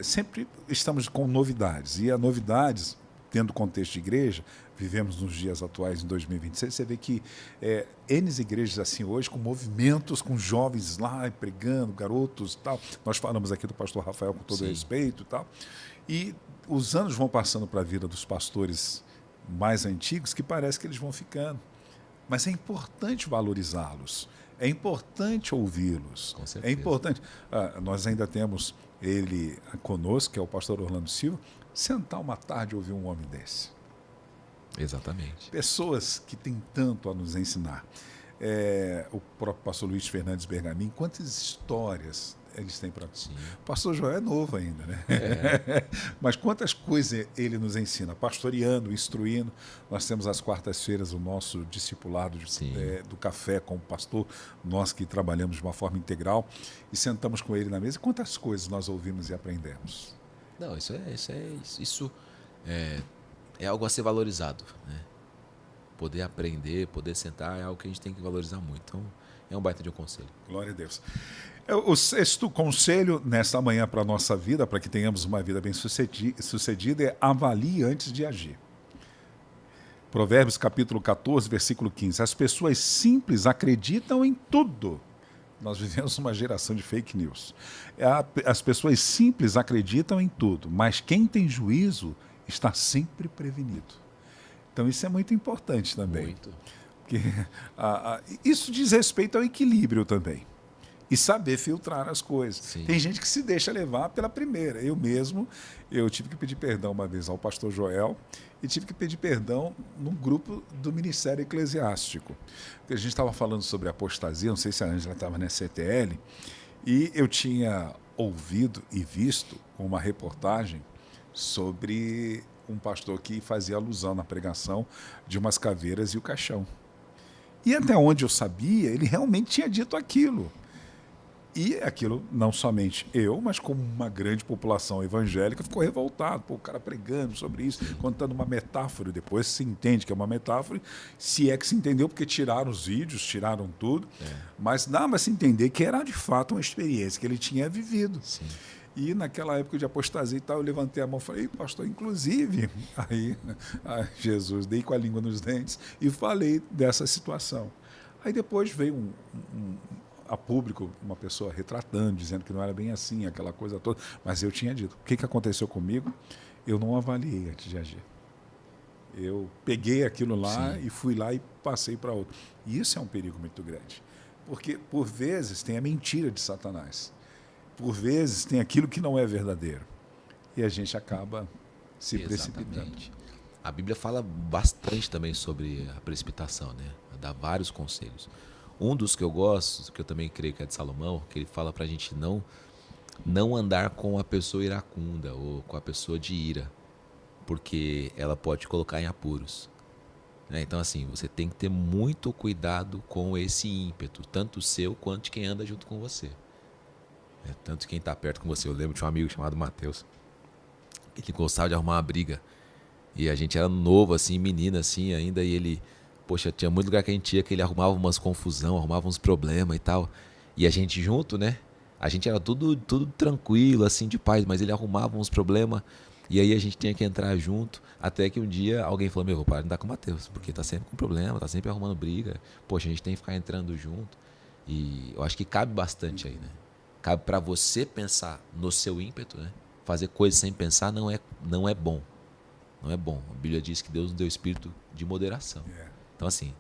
sempre estamos com novidades. E as novidades, dentro do contexto de igreja, vivemos nos dias atuais, em 2026, você vê que N igrejas assim hoje, com movimentos, com jovens lá pregando, garotos e tal. Nós falamos aqui do pastor Rafael com todo respeito e tal. E os anos vão passando para a vida dos pastores mais antigos, que parece que eles vão ficando. Mas é importante valorizá-los, é importante ouvi-los. Com certeza. É importante. Nós ainda temos ele conosco, que é o pastor Orlando Silva, sentar uma tarde e ouvir um homem desse. Exatamente. Pessoas que têm tanto a nos ensinar. O próprio pastor Luiz Fernandes Bergamin, quantas histórias eles têm para... Sim. O pastor Joel é novo ainda, né? É. Mas quantas coisas ele nos ensina, pastoreando, instruindo. Nós temos às quartas-feiras o nosso discipulado do café com o pastor, nós que trabalhamos de uma forma integral, e sentamos com ele na mesa. Quantas coisas nós ouvimos e aprendemos? Não, isso é algo a ser valorizado, né? Poder aprender, poder sentar é algo que a gente tem que valorizar muito. Então, é um baita de um conselho. Glória a Deus. O sexto conselho nesta manhã para a nossa vida, para que tenhamos uma vida bem sucedida, é avalie antes de agir. Provérbios capítulo 14, versículo 15. As pessoas simples acreditam em tudo. Nós vivemos uma geração de fake news. As pessoas simples acreditam em tudo, mas quem tem juízo está sempre prevenido. Então isso é muito importante também. Muito. Porque, isso diz respeito ao equilíbrio também. E saber filtrar as coisas. Sim. Tem gente que se deixa levar pela primeira. Eu tive que pedir perdão uma vez ao pastor Joel e tive que pedir perdão num grupo do Ministério Eclesiástico. Porque a gente estava falando sobre apostasia, não sei se a Ângela estava na CTL, e eu tinha ouvido e visto uma reportagem sobre um pastor que fazia alusão na pregação de umas caveiras e o caixão. E até onde eu sabia, ele realmente tinha dito aquilo. E aquilo, não somente eu, mas como uma grande população evangélica, ficou revoltado. Pô, o cara pregando sobre isso, contando uma metáfora. Depois se entende que é uma metáfora, se é que se entendeu, porque tiraram os vídeos, tiraram tudo. Mas dava-se entender que era de fato uma experiência que ele tinha vivido. Sim. E naquela época de apostasia e tal, eu levantei a mão e falei, pastor, inclusive, aí Jesus, dei com a língua nos dentes e falei dessa situação. Aí depois veio a público, uma pessoa retratando, dizendo que não era bem assim, aquela coisa toda, mas eu tinha dito. O que aconteceu comigo? Eu não avaliei antes de agir. Eu peguei aquilo lá e fui lá e passei para outro. E isso é um perigo muito grande, porque por vezes tem a mentira de Satanás. Por vezes tem aquilo que não é verdadeiro. E a gente acaba se precipitando. A Bíblia fala bastante também sobre a precipitação, né? Dá vários conselhos. Um dos que eu gosto, que eu também creio que é de Salomão, que ele fala pra gente não andar com a pessoa iracunda ou com a pessoa de ira, porque ela pode te colocar em apuros. Né? Então, assim, você tem que ter muito cuidado com esse ímpeto, tanto o seu quanto de quem anda junto com você. Tanto quem está perto com você. Eu lembro de um amigo chamado Matheus. Ele gostava de arrumar uma briga. E a gente era novo, assim, menino, assim, ainda. E ele, poxa, tinha muito lugar que a gente ia que ele arrumava umas confusão, arrumava uns problemas e tal. E a gente junto, né? A gente era tudo tranquilo, assim, de paz. Mas ele arrumava uns problemas. E aí a gente tinha que entrar junto. Até que um dia alguém falou, meu, vou parar de andar com o Matheus. Porque tá sempre com problema, tá sempre arrumando briga. Poxa, a gente tem que ficar entrando junto. E eu acho que cabe bastante aí, né? Cabe para você pensar no seu ímpeto, né? Fazer coisas sem pensar não é bom. Não é bom. A Bíblia diz que Deus nos deu espírito de moderação. Então, assim,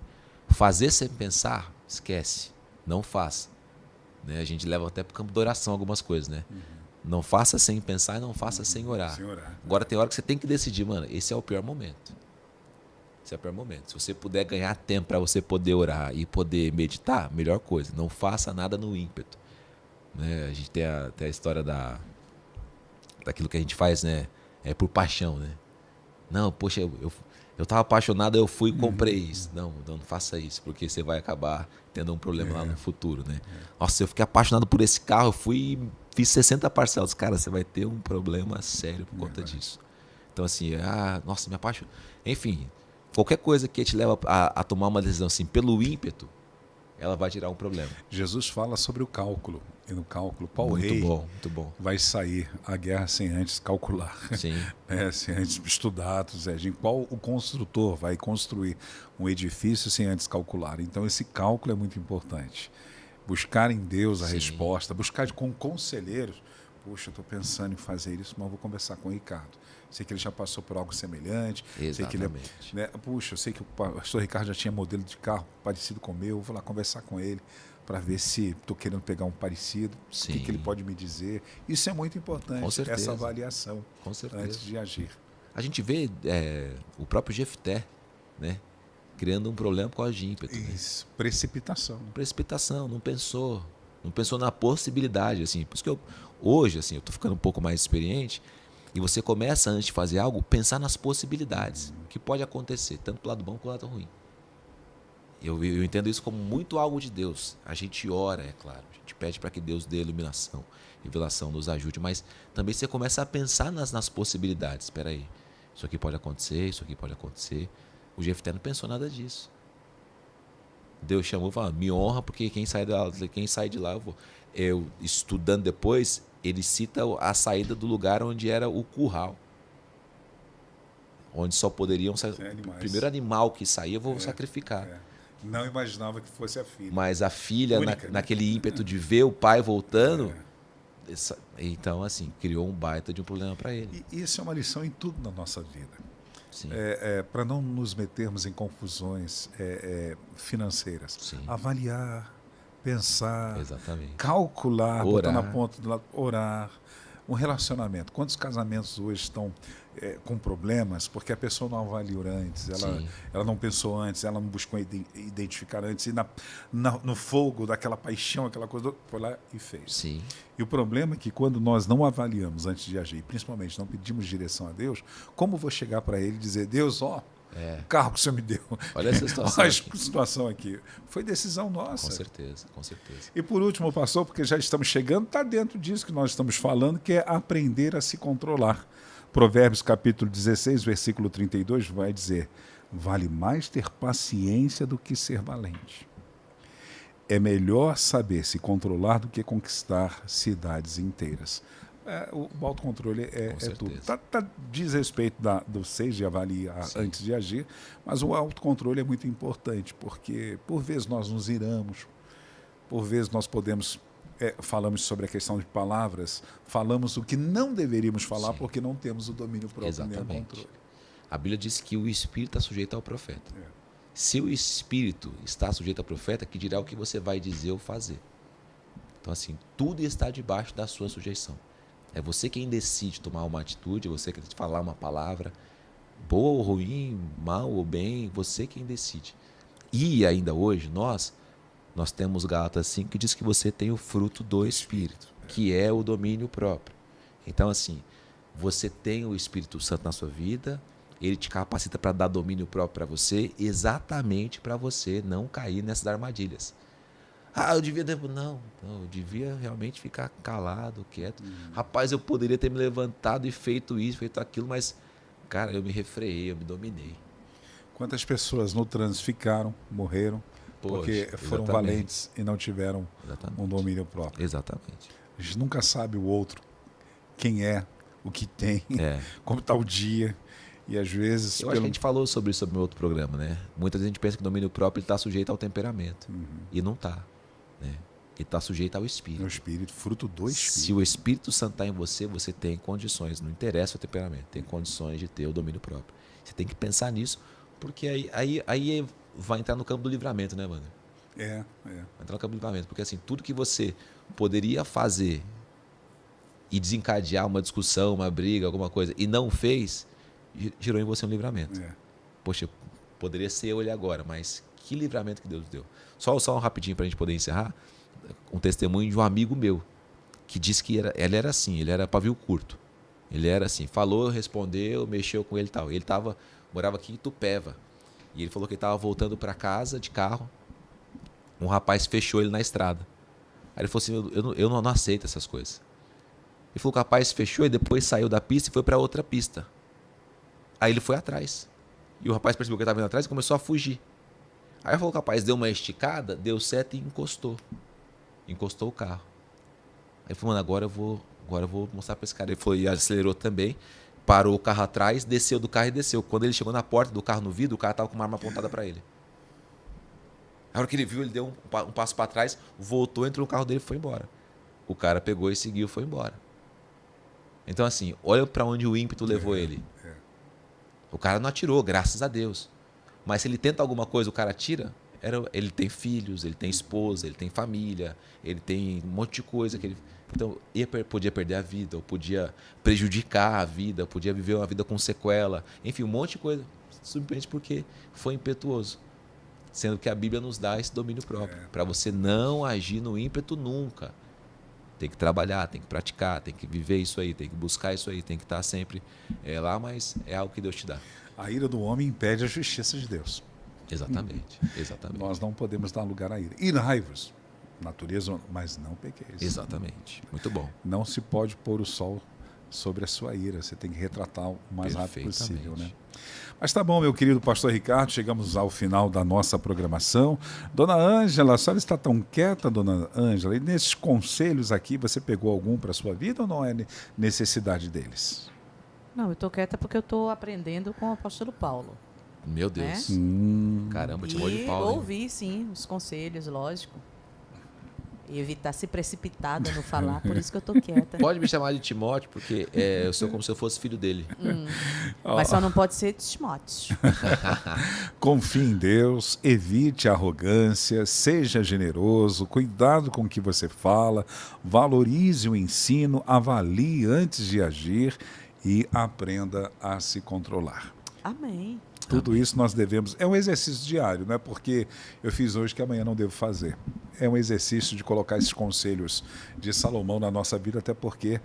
fazer sem pensar, esquece. Não faça. Né? A gente leva até para o campo de oração algumas coisas, né? Não faça sem pensar e não faça sem orar. Agora tem hora que você tem que decidir, mano, esse é o pior momento. Esse é o pior momento. Se você puder ganhar tempo para você poder orar e poder meditar, melhor coisa. Não faça nada no ímpeto. Né? A gente tem a história daquilo que a gente faz, né? É por paixão, né? Não, poxa, eu tava apaixonado, eu fui e comprei isso. Não faça isso, porque você vai acabar tendo um problema lá no futuro, né? Nossa, eu fiquei apaixonado por esse carro, eu fui e fiz 60 parcelas. Cara, você vai ter um problema sério por conta disso. Então, assim, nossa, me apaixonei. Enfim, qualquer coisa que te leva a tomar uma decisão assim, pelo ímpeto, ela vai tirar um problema. Jesus fala sobre o cálculo. E no cálculo, qual muito rei muito bom. vai sair a guerra sem antes calcular? Sim. Sem antes estudar, qual o construtor vai construir um edifício sem antes calcular? Então, esse cálculo é muito importante. Buscar em Deus a resposta, buscar com conselheiros. Puxa, eu estou pensando em fazer isso, mas eu vou conversar com o Ricardo. Sei que ele já passou por algo semelhante. Exatamente. Sei que ele puxa, eu sei que o pastor Ricardo já tinha modelo de carro parecido com o meu. Eu vou lá conversar com ele para ver se estou querendo pegar um parecido. O que ele pode me dizer. Isso é muito importante, com certeza. Essa avaliação com certeza. Antes de agir. A gente vê o próprio Jefté, né? criando um problema por causa de ímpeto. Isso, precipitação. Precipitação, não pensou na possibilidade, assim. Por isso que hoje, assim, eu estou ficando um pouco mais experiente e você começa, antes de fazer algo, pensar nas possibilidades, que pode acontecer, tanto do lado bom quanto do lado ruim. Eu entendo isso como muito algo de Deus. A gente ora, é claro, a gente pede para que Deus dê iluminação, revelação, nos ajude, mas também você começa a pensar nas possibilidades. Espera aí, isso aqui pode acontecer, isso aqui pode acontecer. O Jefté não pensou nada disso. Deus chamou e falou, me honra, porque quem sai de lá, eu estudando depois, ele cita a saída do lugar onde era o curral. Onde só poderiam sair. O primeiro animal que saía, eu vou sacrificar. Não imaginava que fosse a filha. Mas a filha, única, naquele ímpeto de ver o pai voltando, então, assim, criou um baita de um problema para ele. E isso é uma lição em tudo na nossa vida. Para não nos metermos em confusões financeiras. Sim. Avaliar, pensar, exatamente, calcular, orar. botar na ponta do lado, orar. Um relacionamento. Quantos casamentos hoje estão com problemas porque a pessoa não avaliou antes, ela não pensou antes, ela não buscou identificar antes, e no fogo daquela paixão, aquela coisa, foi lá e fez. Sim. E o problema é que quando nós não avaliamos antes de agir, principalmente não pedimos direção a Deus, como vou chegar para Ele e dizer, Deus, o carro que o Senhor me deu. Olha essa situação. Olha a situação aqui. Foi decisão nossa. Com certeza, com certeza. E por último, pastor, porque já estamos chegando, está dentro disso que nós estamos falando, que é aprender a se controlar. Provérbios capítulo 16, versículo 32 vai dizer, vale mais ter paciência do que ser valente. É melhor saber se controlar do que conquistar cidades inteiras. O autocontrole é tudo. Diz respeito do 6 de avaliar antes de agir, mas o autocontrole é muito importante, porque por vezes nós nos iramos, por vezes nós falamos sobre a questão de palavras, falamos o que não deveríamos falar porque não temos o domínio próprio nem o controle. A Bíblia diz que o Espírito está sujeito ao profeta. Se o Espírito está sujeito ao profeta, que dirá o que você vai dizer ou fazer. Então, assim, tudo está debaixo da sua sujeição. É você quem decide tomar uma atitude, é você quem decide falar uma palavra, boa ou ruim, mal ou bem, você quem decide. E ainda hoje, nós temos Gálatas 5 que diz que você tem o fruto do Espírito, que é o domínio próprio. Então, assim, você tem o Espírito Santo na sua vida, ele te capacita para dar domínio próprio para você, exatamente para você não cair nessas armadilhas. Eu devia... Não, eu devia realmente ficar calado, quieto. Rapaz, eu poderia ter me levantado e feito isso, feito aquilo, mas, cara, eu me refreiei, eu me dominei. Quantas pessoas no trânsito ficaram, morreram, porque foram valentes e não tiveram um domínio próprio. Exatamente. A gente nunca sabe o outro, quem é, o que tem, como está o dia. E às vezes... Eu acho que a gente falou sobre isso no outro programa, né? Muitas vezes a gente pensa que o domínio próprio está sujeito ao temperamento. E não está. Né? Ele está sujeito ao Espírito. O Espírito, fruto do Espírito. Se o Espírito Santo está em você, você tem condições, não interessa o temperamento, tem condições de ter o domínio próprio. Você tem que pensar nisso, porque aí vai entrar no campo do livramento, né, mano? Vai entrar no campo do livramento, porque assim, tudo que você poderia fazer e desencadear uma discussão, uma briga, alguma coisa, e não fez, gerou em você um livramento. Poxa, poderia ser eu ali agora, mas que livramento que Deus deu. Só um rapidinho para a gente poder encerrar, um testemunho de um amigo meu, que disse que ele era assim, ele era pavio curto. Ele era assim, falou, respondeu, mexeu com ele e tal. Ele morava aqui em Itupeva. E ele falou que ele estava voltando para casa de carro. Um rapaz fechou ele na estrada. Aí ele falou assim, eu não aceito essas coisas. Ele falou que o rapaz fechou e depois saiu da pista e foi para outra pista. Aí ele foi atrás. E o rapaz percebeu que ele estava indo atrás e começou a fugir. Aí ele falou que o rapaz deu uma esticada, deu seta e encostou. Encostou o carro. Aí ele falou, mano, agora eu vou mostrar para esse cara. Ele foi e acelerou também. Parou o carro atrás, desceu do carro e desceu. Quando ele chegou na porta do carro no vidro, o carro estava com uma arma apontada para ele. A hora que ele viu, ele deu um passo para trás, voltou, entrou no carro dele e foi embora. O cara pegou e seguiu e foi embora. Então, assim, olha para onde o ímpeto levou ele. O cara não atirou, graças a Deus. Mas se ele tenta alguma coisa, o cara atira, ele tem filhos, ele tem esposa, ele tem família, ele tem um monte de coisa que ele... Então, podia perder a vida, ou podia prejudicar a vida, podia viver uma vida com sequela. Enfim, um monte de coisa, simplesmente porque foi impetuoso. Sendo que a Bíblia nos dá esse domínio próprio, para você não agir no ímpeto nunca. Tem que trabalhar, tem que praticar, tem que viver isso aí, tem que buscar isso aí, tem que estar sempre lá, mas é algo que Deus te dá. A ira do homem impede a justiça de Deus. Exatamente, exatamente. Nós não podemos dar lugar à ira. Irai-vos, natureza, mas não pequeis. Exatamente, muito bom. Não se pode pôr o sol sobre a sua ira, você tem que retratar o mais rápido possível, né? Mas tá bom, meu querido pastor Ricardo, chegamos ao final da nossa programação. Dona Ângela, a senhora está tão quieta, dona Ângela, e nesses conselhos aqui, você pegou algum para a sua vida ou não é necessidade deles? Não, eu estou quieta porque eu estou aprendendo com o apóstolo Paulo. Meu Deus. Caramba, te de E Paulo. ouvi, sim, os conselhos, lógico. E evitar se precipitada no falar, por isso que eu estou quieta. Pode me chamar de Timóteo, porque eu sou como se eu fosse filho dele. Mas só não pode ser Timóteo. Confie em Deus, evite a arrogância, seja generoso, cuidado com o que você fala, valorize o ensino, avalie antes de agir e aprenda a se controlar. Amém. Tudo isso nós devemos... É um exercício diário, não é porque eu fiz hoje que amanhã não devo fazer. É um exercício de colocar esses conselhos de Salomão na nossa vida, até porque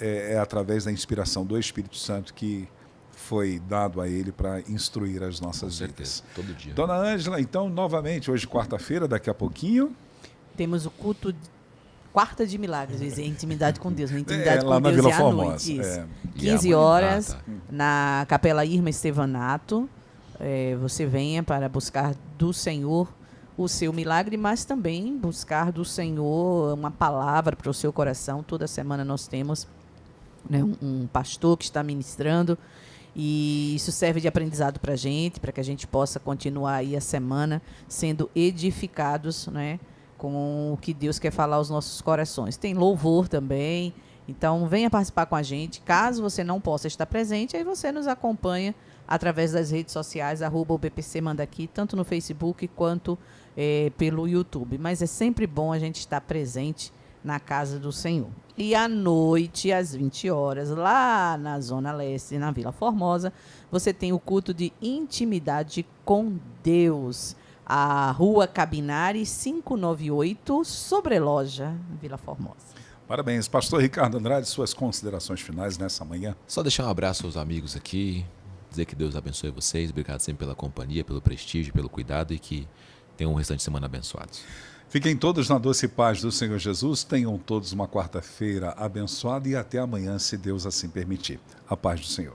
é através da inspiração do Espírito Santo que foi dado a ele para instruir as nossas vidas. Todo dia. Dona Ângela, então, novamente, hoje quarta-feira, daqui a pouquinho... Temos o culto quarta de milagres, dizer, intimidade com Deus. Intimidade lá com na Deus Vila à Formosa. noite. Isso. É. 15 horas, na Capela Irma Estevanato. Você venha para buscar do Senhor o seu milagre, mas também buscar do Senhor uma palavra para o seu coração. Toda semana nós temos, né, um pastor que está ministrando, e isso serve de aprendizado para a gente, para que a gente possa continuar aí a semana sendo edificados, né, com o que Deus quer falar aos nossos corações. Tem louvor também, então venha participar com a gente. Caso você não possa estar presente, aí você nos acompanha através das redes sociais, @o BPC Manda Aqui, tanto no Facebook quanto pelo YouTube. Mas é sempre bom a gente estar presente na casa do Senhor. E à noite, às 20 horas, lá na Zona Leste, na Vila Formosa, você tem o culto de intimidade com Deus. A Rua Cabinari, 598, Sobreloja, Vila Formosa. Parabéns. Pastor Ricardo Andrade, suas considerações finais nessa manhã. Só deixar um abraço aos amigos aqui, dizer que Deus abençoe vocês, obrigado sempre pela companhia, pelo prestígio, pelo cuidado e que tenham um restante de semana abençoados. Fiquem todos na doce paz do Senhor Jesus, tenham todos uma quarta-feira abençoada e até amanhã, se Deus assim permitir. A paz do Senhor.